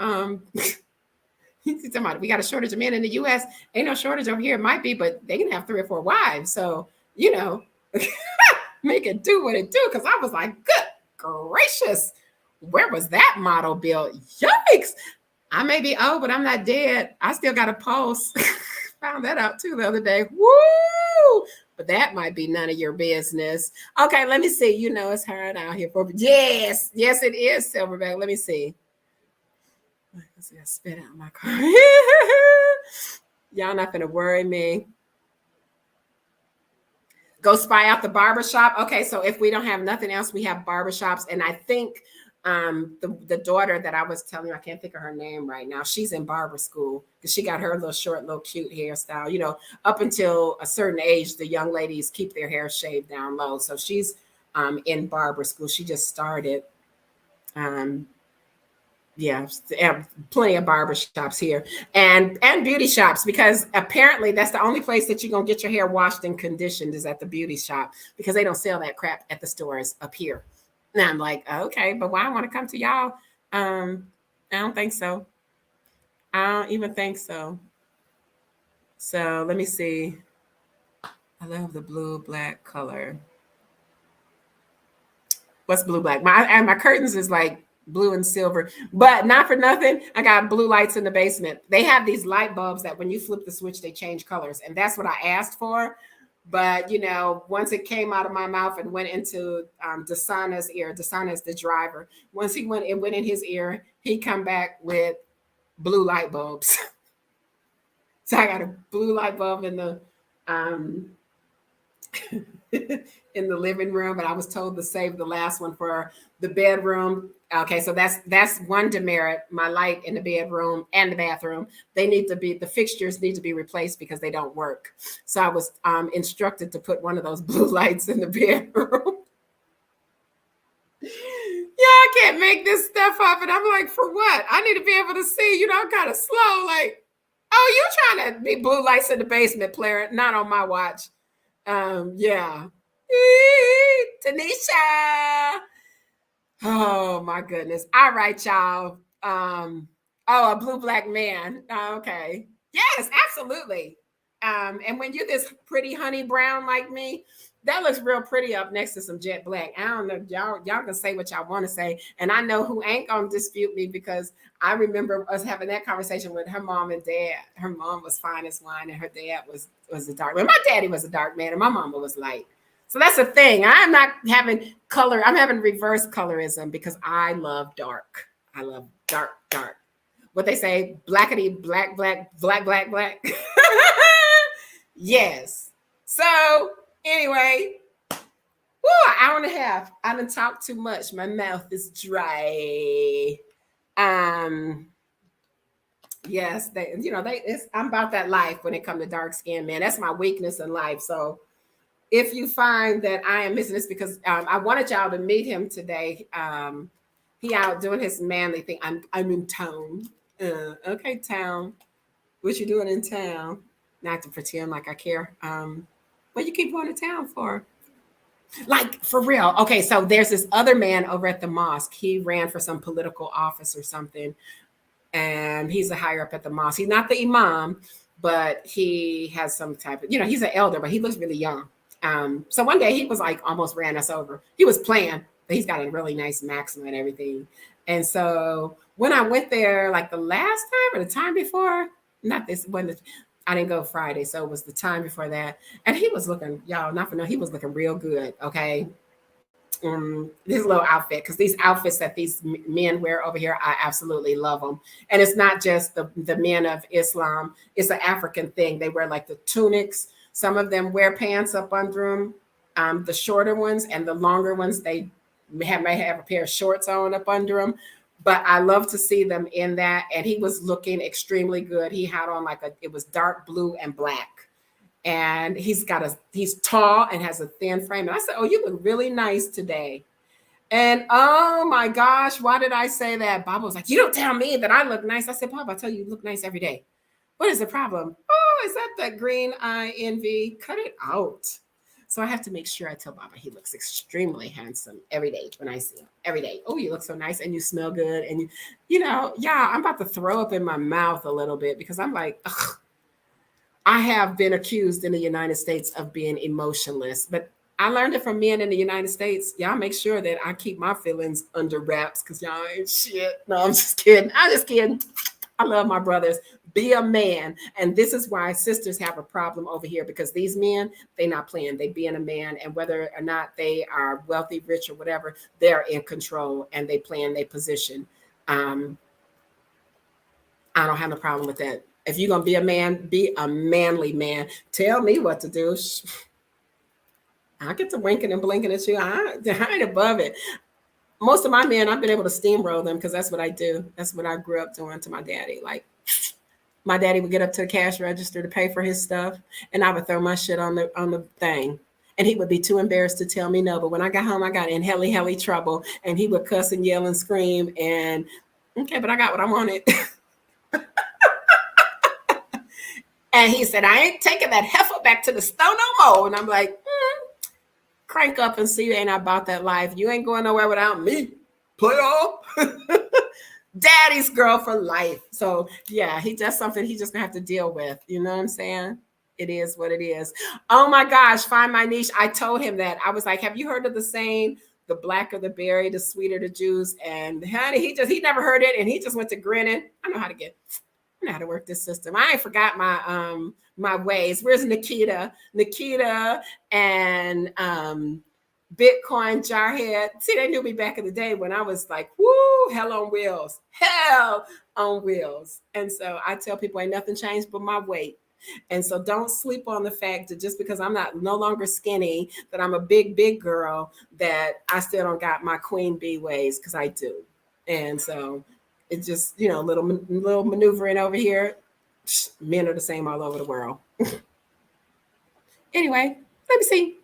We got a shortage of men in the U.S. Ain't no shortage over here. It might be, but they can have 3 or 4 wives. So, make it do what it do. Because I was like, good gracious, where was that model built? Yikes. I may be old, but I'm not dead. I still got a pulse. Found that out too the other day. Woo! But that might be none of your business. Okay, let me see. It's hard out here for. Yes, it is, Silverback. Let me see. Let's see. I spit out my car. Y'all not gonna worry me. Go spy out the barbershop. Okay, so if we don't have nothing else, we have barbershops, and I think the daughter that I was telling you, I can't think of her name right now. She's in barber school because she got her little short, little cute hairstyle. Up until a certain age, the young ladies keep their hair shaved down low. So she's in barber school. She just started. Yeah, plenty of barber shops here and beauty shops, because apparently that's the only place that you're gonna get your hair washed and conditioned is at the beauty shop, because they don't sell that crap at the stores up here. And I'm like, okay, but why I want to come to y'all? I don't think so. I don't even think so. So let me see. I love the blue black color. What's blue black? My curtains is like blue and silver, but not for nothing, I got blue lights in the basement. They have these light bulbs that when you flip the switch, they change colors, and that's what I asked for. But once it came out of my mouth and went into Dasana's ear, Dasana is the driver. Once it went in his ear, he come back with blue light bulbs. So I got a blue light bulb in the in the living room, but I was told to save the last one for the bedroom. Okay, so that's one demerit. My light in the bedroom and the bathroom, the fixtures need to be replaced because they don't work. So I was instructed to put one of those blue lights in the bedroom. Y'all can't make this stuff up. And I'm like, for what? I need to be able to see, I'm kind of slow. Like, oh, you trying to be blue lights in the basement, player? Not on my watch. Yeah. Tanisha. Oh my goodness. All right, y'all. A blue black man. Okay. Yes, absolutely. And when you're this pretty honey brown like me, That looks real pretty up next to some jet black. I don't know. Y'all can say what y'all want to say. And I know who ain't gonna dispute me because I remember us having that conversation with her mom and dad. Her mom was fine as wine, and her dad was a dark man. My daddy was a dark man, and my mama was light. So that's the thing. I'm not having color. I'm having reverse colorism because I love dark. I love dark, dark. What they say, blackity, black, black, black, black, black. Yes. So anyway, an hour and a half. I done talked too much. My mouth is dry. Yes, I'm about that life when it comes to dark skin, man. That's my weakness in life. So if you find that I am missing this, because I wanted y'all to meet him today. He out doing his manly thing. I'm in town. Okay, town. What you doing in town? Not to pretend like I care. What you keep going to town for? Like, for real. Okay, so there's this other man over at the mosque. He ran for some political office or something, and he's a higher up at the mosque. He's not the imam, but he has some type of, he's an elder, but he looks really young. So one day he was like almost ran us over. He was playing, but he's got a really nice Maxima and everything. And so when I went there, like the last time or the time before, not this when I didn't go Friday, so it was the time before that, and he was looking, y'all, not for no, he was looking real good. Okay, this little outfit, because these outfits that these men wear over here, I absolutely love them. And it's not just the men of Islam; it's an African thing. They wear like the tunics. Some of them wear pants up under them. The shorter ones and the longer ones, they may have a pair of shorts on up under them. But I love to see them in that. And he was looking extremely good. He had on it was dark blue and black. And he's tall and has a thin frame. And I said, oh, you look really nice today. And oh my gosh, why did I say that? Bob was like, you don't tell me that I look nice. I said, Bob, I tell you look nice every day. What is the problem? Oh, is that green eye envy? Cut it out. So I have to make sure I tell Baba he looks extremely handsome every day when I see him. Every day. Oh, you look so nice and you smell good. And I'm about to throw up in my mouth a little bit because I'm like, ugh. I have been accused in the United States of being emotionless, but I learned it from men in the United States. Y'all make sure that I keep my feelings under wraps because y'all ain't shit. No, I'm just kidding. I love my brothers. Be a man. And this is why sisters have a problem over here, because these men, they not playing. They being a man. And whether or not they are wealthy, rich, or whatever, they're in control and they playing their position. I don't have no problem with that. If you're going to be a man, be a manly man. Tell me what to do. I get to winking and blinking at you. I ain't above it. Most of my men, I've been able to steamroll them because that's what I do. That's what I grew up doing to my daddy. Like, my daddy would get up to the cash register to pay for his stuff, and I would throw my shit on the thing. And he would be too embarrassed to tell me no. But when I got home, I got in helly trouble, and he would cuss and yell and scream. And okay, but I got what I wanted. And he said, I ain't taking that heifer back to the store no more. And I'm like, crank up and see you ain't about that life. You ain't going nowhere without me. Play off. Daddy's girl for life. So yeah, he does something he just gonna have to deal with. You know what I'm saying? It is what it is. Oh my gosh, find my niche. I told him that. I was like, have you heard of the saying, the blacker the berry, the sweeter the juice? And honey, he never heard it, and he just went to grinning. I know how to work this system. I ain't forgot my ways. Where's Nikita? Nikita and Bitcoin Jarhead. See, they knew me back in the day when I was like, woo, hell on wheels. Hell on wheels. And so I tell people ain't nothing changed but my weight. And so don't sleep on the fact that just because I'm no longer skinny, that I'm a big girl, that I still don't got my queen bee ways, because I do. And so it's just, little maneuvering over here. Men are the same all over the world. Anyway, let me see.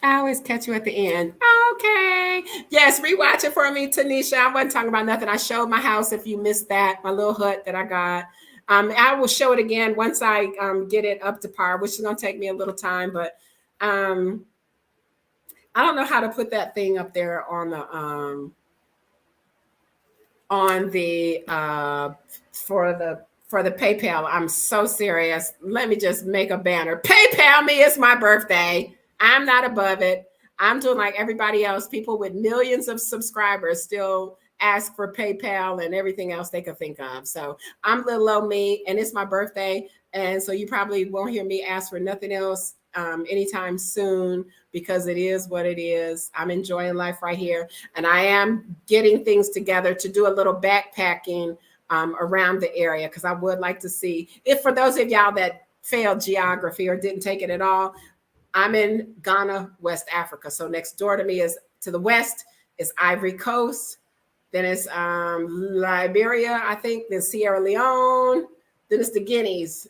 I always catch you at the end. Okay. Yes, rewatch it for me, Tanisha. I wasn't talking about nothing. I showed my house if you missed that, my little hut that I got. I will show it again once I get it up to par, which is going to take me a little time. But I don't know how to put that thing up there on the for the PayPal. I'm so serious. Let me just make a banner. PayPal me. It's my birthday. I'm not above it. I'm doing like everybody else. People with millions of subscribers still ask for PayPal and everything else they could think of. So I'm little old me, and it's my birthday. And so you probably won't hear me ask for nothing else anytime soon, because it is what it is. I'm enjoying life right here. And I am getting things together to do a little backpacking around the area, because I would like to see if, for those of y'all that failed geography or didn't take it at all, I'm in Ghana, West Africa. So next door to me is, to the west is Ivory Coast. Then it's Liberia, I think. Then Sierra Leone. Then it's the Guineas,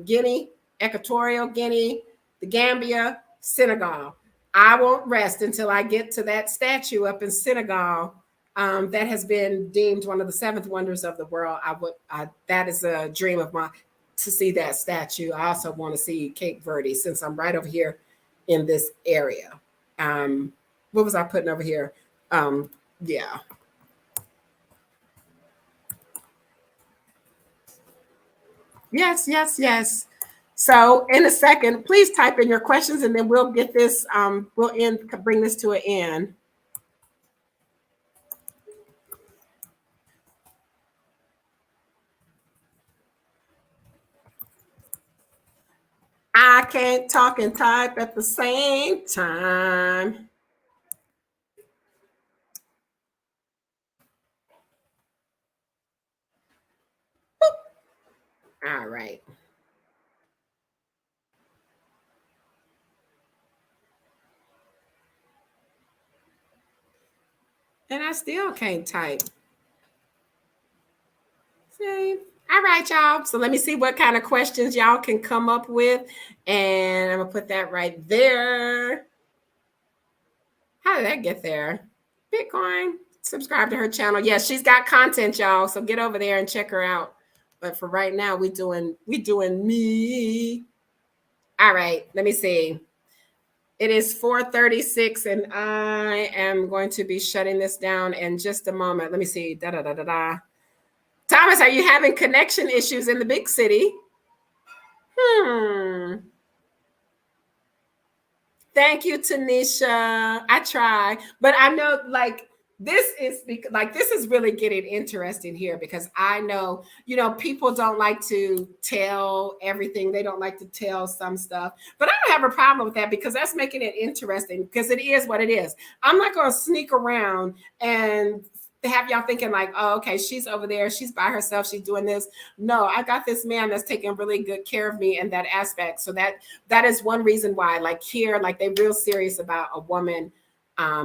Guinea, Equatorial Guinea, the Gambia, Senegal. I won't rest until I get to that statue up in Senegal that has been deemed one of the seventh wonders of the world. That is a dream of mine, to see that statue. I also want to see Cape Verde, since I'm right over here in this area. What was I putting over here? Yeah. Yes, yes, yes. So in a second, please type in your questions, and then we'll get this, bring this to an end. I can't talk and type at the same time. All right. And I still can't type. See? All right, y'all. So let me see what kind of questions y'all can come up with. And I'm going to put that right there. How did that get there? Bitcoin. Subscribe to her channel. Yeah, she's got content, y'all. So get over there and check her out. But for right now, we doing me. All right, let me see. It is 4:36, and I am going to be shutting this down in just a moment. Let me see. Da da da da da. Thomas, are you having connection issues in the big city? Thank you, Tanisha. I try, but I know like this is really getting interesting here, because I know, people don't like to tell everything. They don't like to tell some stuff, but I don't have a problem with that, because that's making it interesting, because it is what it is. I'm not going to sneak around and have y'all thinking like, oh, okay, she's over there, she's by herself, she's doing this. No, I got this man that's taking really good care of me in that aspect. So that is one reason why, like here, like they're real serious about a woman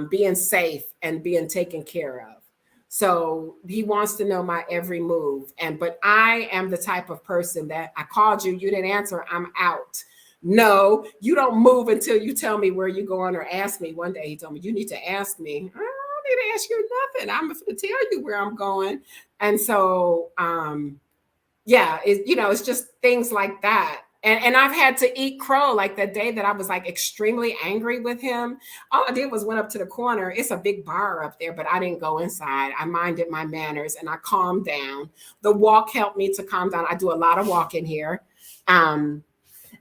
being safe and being taken care of. So he wants to know my every move. But I am the type of person that I called you, you didn't answer, I'm out. No, you don't move until you tell me where you're going or ask me. One day he told me, you need to ask me. To ask you nothing. I'm going to tell you where I'm going. And so, it's just things like that. And I've had to eat crow, like the day that I was like extremely angry with him. All I did was went up to the corner. It's a big bar up there, but I didn't go inside. I minded my manners and I calmed down. The walk helped me to calm down. I do a lot of walking here.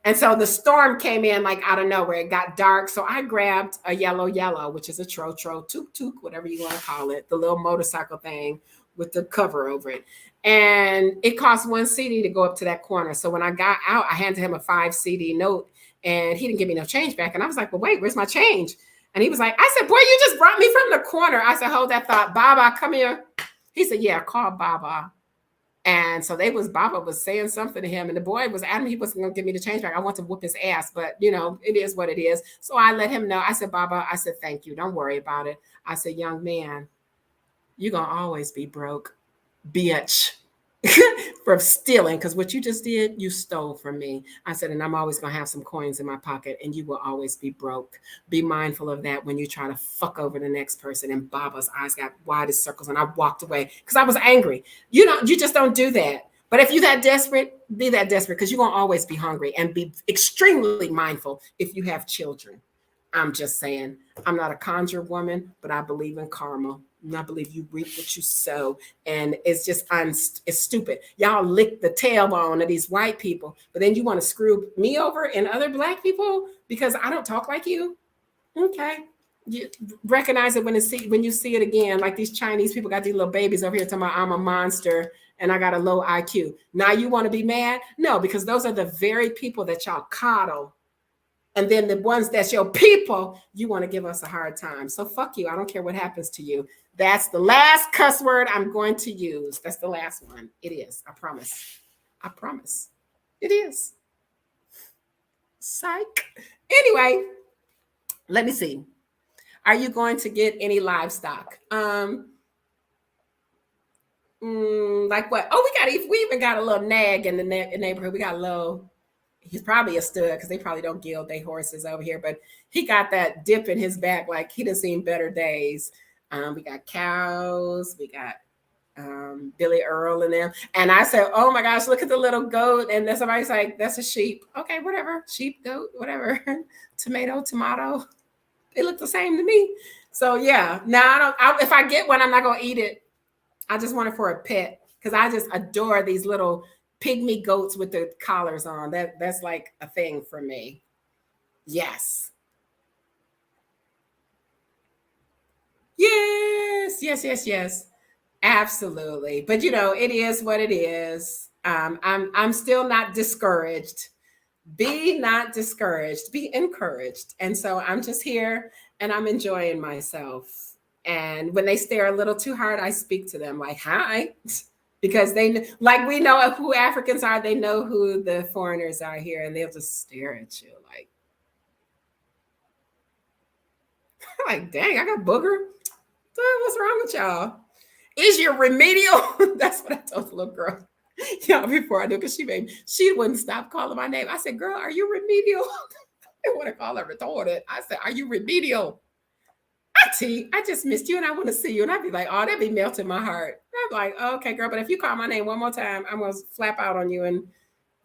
And so the storm came in like out of nowhere. It got dark. So I grabbed a yellow, which is a tro, took, whatever you want to call it, the little motorcycle thing with the cover over it. And it cost 1 CD to go up to that corner. So when I got out, I handed him a 5 CD note, and he didn't give me no change back. And I was like, well, wait, where's my change? And he was like, I said, boy, you just brought me from the corner. I said, hold that thought. Baba, come here. He said, yeah, call Baba. And so Baba was saying something to him, and the boy was adamant he wasn't going to give me the change back. I want to whoop his ass, but it is what it is. So I let him know. I said, Baba, I said, thank you. Don't worry about it. I said, young man, you're going to always be broke, bitch. From stealing, because what you just did, you stole from me. I said, and I'm always going to have some coins in my pocket, and you will always be broke. Be mindful of that when you try to fuck over the next person. And Baba's eyes got wide as circles, and I walked away because I was angry. You just don't do that. But if you're that desperate, be that desperate, because you're going to always be hungry, and be extremely mindful if you have children. I'm just saying, I'm not a conjure woman, but I believe in karma. And I believe you reap what you sow. And it's just, it's stupid. Y'all lick the tailbone of these white people, but then you want to screw me over and other black people because I don't talk like you. Okay. You recognize it when you see it again. Like these Chinese people got these little babies over here talking about I'm a monster and I got a low IQ. Now you want to be mad? No, because those are the very people that y'all coddle. And then the ones that's your people, you want to give us a hard time. So fuck you. I don't care what happens to you. That's the last cuss word I'm going to use. That's the last one. It is. I promise. I promise. It is. Psych. Anyway, let me see. Are you going to get any livestock? Like what? Oh, we even got a little nag in the neighborhood. We got a little. He's probably a stud because they probably don't gild their horses over here, but he got that dip in his back like he done seen better days. We got cows, we got Billy Earl and them. And I said, oh my gosh, look at the little goat. And then somebody's like, that's a sheep. Okay, whatever. Sheep, goat, whatever. Tomato. They look the same to me. So yeah, now if I get one, I'm not going to eat it. I just want it for a pet because I just adore these little pygmy goats with the collars on. That's like a thing for me. Yes. Yes. Absolutely. But it is what it is. I'm still not discouraged. Be not discouraged. Be encouraged. And so I'm just here and I'm enjoying myself. And when they stare a little too hard, I speak to them like, hi. Because like we know who Africans are, they know who the foreigners are here, and they'll just stare at you like dang, I got booger. What's wrong with y'all? Is your remedial? That's what I told the little girl. Before I knew, because she wouldn't stop calling my name. I said, girl, are you remedial? I want to call her retarded. I said, are you remedial? I just missed you and I want to see you. And I'd be like, oh, that'd be melting my heart. I'm like, okay, girl, but if you call my name one more time, I'm going to flap out on you and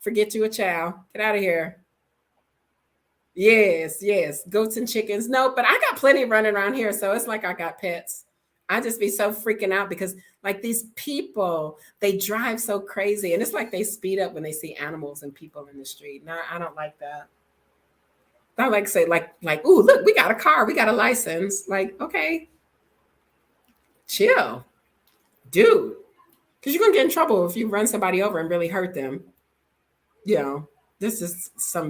forget you a child. Get out of here. Yes. Goats and chickens. No, but I got plenty running around here. So it's like I got pets. I just be so freaking out because like these people, they drive so crazy. And it's like they speed up when they see animals and people in the street. No, I don't like that. I like to say like, ooh, look, we got a car, we got a license. Like, okay, chill, dude. Because you're gonna get in trouble if you run somebody over and really hurt them. This is some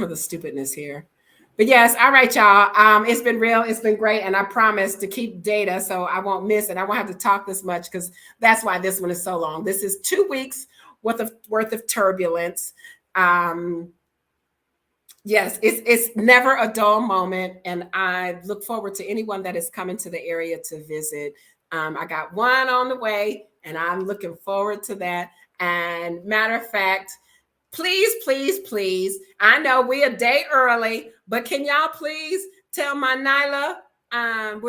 of the stupidness here. But yes, all right, y'all. It's been real, it's been great, and I promise to keep data so I won't miss it. I won't have to talk this much because that's why this one is so long. This is 2 weeks worth of turbulence. Yes, it's never a dull moment, and I look forward to anyone that is coming to the area to visit. I got one on the way, and I'm looking forward to that. And matter of fact, please, I know we're a day early, but can y'all please tell my Nyla,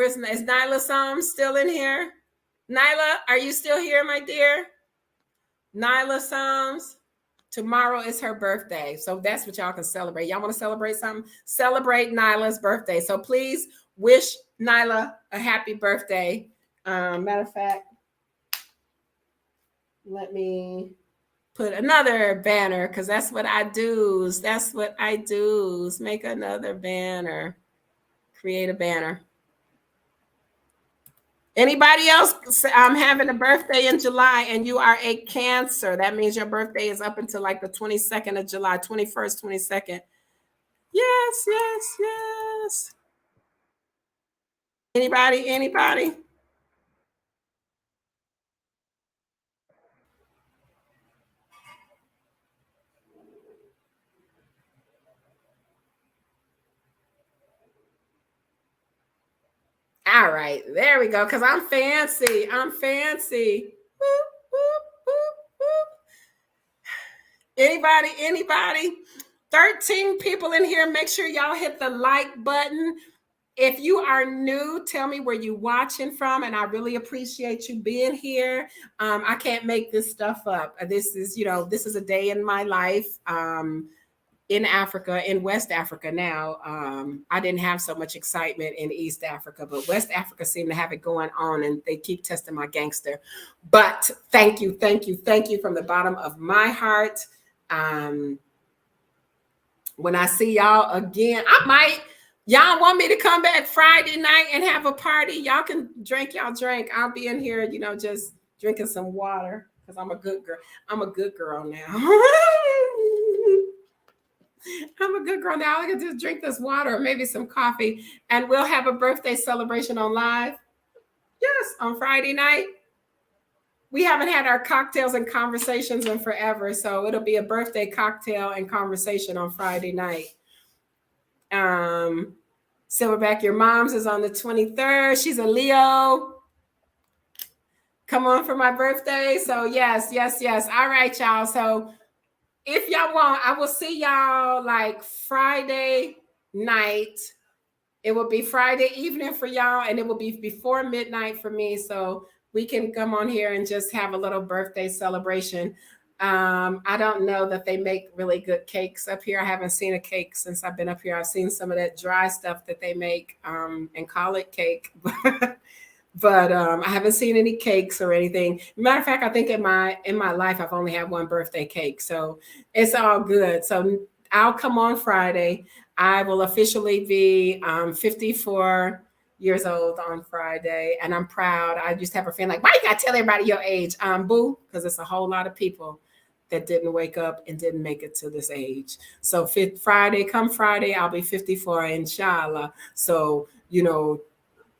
is Nyla Psalms still in here? Nyla, are you still here, my dear? Nyla Psalms. Tomorrow is her birthday. So that's what y'all can celebrate. Y'all want to celebrate something? Celebrate Nyla's birthday. So please wish Nyla a happy birthday. Matter of fact, let me put another banner because that's what I do. Make another banner. Create a banner. Anybody else having a birthday in July and you are a Cancer? That means your birthday is up until like the 22nd of July, 21st, 22nd. Yes. Anybody? All right, there we go. Because I'm fancy. Whoop, whoop. Anybody? 13 people in here. Make sure y'all hit the like button. If you are new, tell me where you watching from, and I really appreciate you being here. I can't make this stuff up. This is a day in my life. in Africa, in West Africa now. I didn't have so much excitement in East Africa, but West Africa seemed to have it going on, and they keep testing my gangster. But thank you, thank you, thank you from the bottom of my heart. When I see y'all again, y'all want me to come back Friday night and have a party? Y'all can drink y'all drink. I'll be in here, just drinking some water because I'm a good girl. I'm a good girl now. I'm a good girl now. I can just drink this water or maybe some coffee, and we'll have a birthday celebration on live. Yes, on Friday night. We haven't had our cocktails and conversations in forever, so it'll be a birthday cocktail and conversation on Friday night. Silverback, your mom's is on the 23rd. She's a Leo. Come on for my birthday. So yes. All right, y'all. So if y'all want, I will see y'all like Friday night. It will be Friday evening for y'all, and it will be before midnight for me. So we can come on here and just have a little birthday celebration. I don't know that they make really good cakes up here. I haven't seen a cake since I've been up here. I've seen some of that dry stuff that they make and call it cake. But I haven't seen any cakes or anything. Matter of fact, I think in my life, I've only had one birthday cake. So it's all good. So I'll come on Friday. I will officially be 54 years old on Friday, and I'm proud. I used to have a friend like, why you gotta tell everybody your age? Boo, because it's a whole lot of people that didn't wake up and didn't make it to this age. So come Friday, I'll be 54, inshallah. So,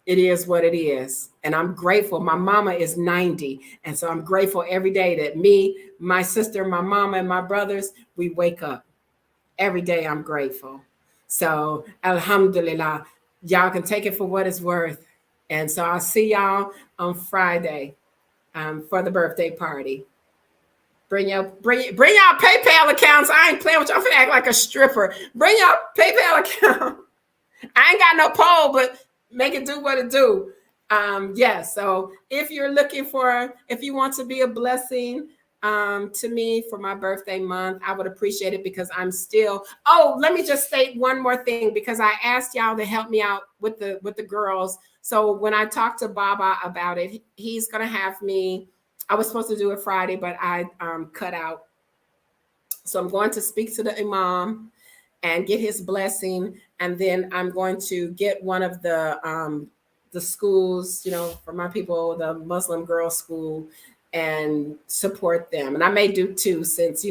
it is what it is. And I'm grateful. My mama is 90. And so I'm grateful every day that me, my sister, my mama, and my brothers, we wake up. Every day I'm grateful. So alhamdulillah, y'all can take it for what it's worth. And so I'll see y'all on Friday for the birthday party. Bring y'all PayPal accounts. I ain't playing with y'all for act like a stripper. Bring y'all PayPal account. I ain't got no pole, but make it do what it do. Yes. So if you want to be a blessing to me for my birthday month, I would appreciate it, because I'm still. Oh, let me just state one more thing, because I asked y'all to help me out with the girls. So when I talked to Baba about it, he's gonna have me. I was supposed to do it Friday, but I cut out. So I'm going to speak to the Imam and get his blessing, and then I'm going to get one of the schools, for my people, the Muslim girls' school, and support them. And I may do two, since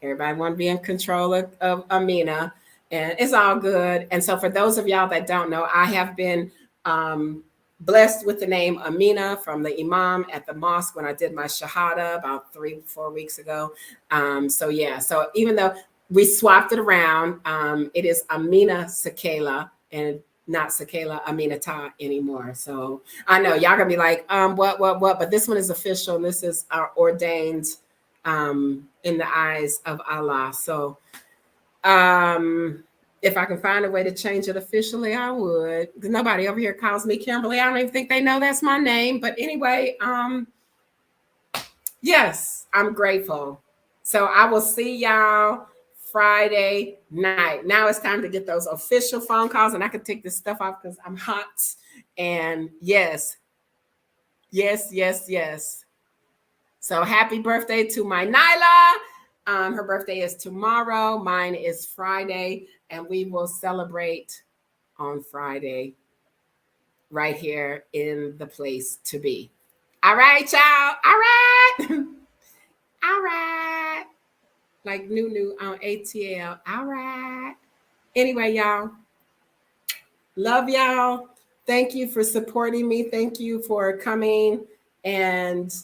everybody want to be in control of Amina, and it's all good. And so for those of y'all that don't know, I have been blessed with the name Amina from the Imam at the mosque when I did my Shahada about 3-4 weeks ago. So even though we swapped it around, it is Amina Sakela and not Sakela Aminata anymore. So I know y'all gonna be like, what? But this one is official. This is ordained in the eyes of Allah. So if I can find a way to change it officially, I would. Because nobody over here calls me Kimberly. I don't even think they know that's my name. But anyway, yes, I'm grateful. So I will see y'all Friday night. Now it's time to get those official phone calls, and I can take this stuff off because I'm hot. And yes. So happy birthday to my Nyla. Her birthday is tomorrow. Mine is Friday, and we will celebrate on Friday right here in the place to be. All right, y'all. All right. All right. Like new on ATL. All right. Anyway, y'all. Love y'all. Thank you for supporting me. Thank you for coming. And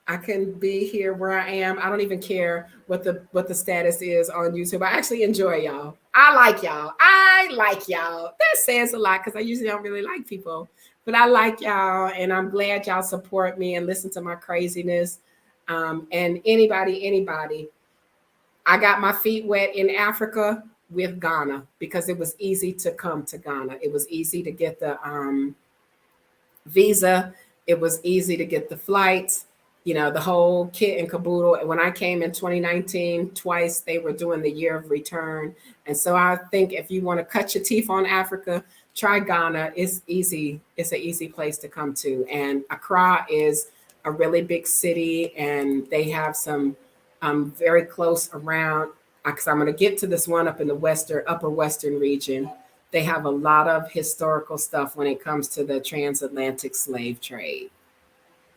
I can be here where I am. I don't even care what the status is on YouTube. I actually enjoy y'all. I like y'all. That says a lot, because I usually don't really like people. But I like y'all, and I'm glad y'all support me and listen to my craziness. And anybody, I got my feet wet in Africa with Ghana, because it was easy to come to Ghana. It was easy to get the visa. It was easy to get the flights. the whole kit and caboodle. When I came in 2019, twice they were doing the year of return. And so I think if you want to cut your teeth on Africa, try Ghana. It's easy. It's an easy place to come to. And Accra is a really big city, and they have some very close around, because I'm going to get to this one up in the upper western region. They have a lot of historical stuff when it comes to the transatlantic slave trade,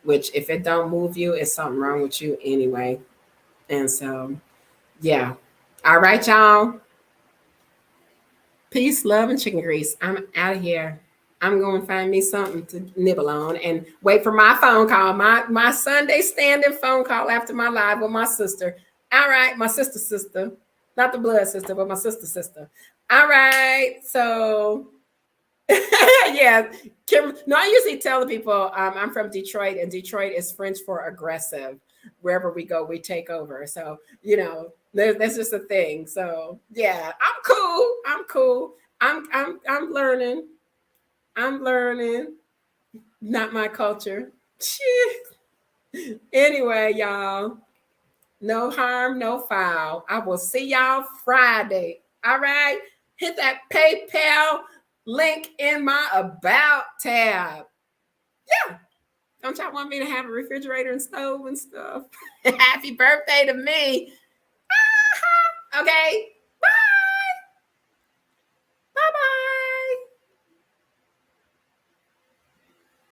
which if it don't move you, it's something wrong with you anyway. And so, yeah. All right, y'all. Peace, love, and chicken grease. I'm out of here. I'm going to find me something to nibble on and wait for my phone call, my Sunday standing phone call after my live with my sister. All right, my sister, not the blood sister, but my sister. All right, so yeah, Kim. No, I usually tell the people I'm from Detroit, and Detroit is French for aggressive. Wherever we go, we take over. So that's just a thing. So yeah, I'm cool. I'm learning. I'm learning. Not my culture. Anyway, y'all. No harm, no foul. I will see y'all Friday. All right. Hit that PayPal link in my about tab. Yeah. Don't y'all want me to have a refrigerator and stove and stuff? Happy birthday to me. Okay.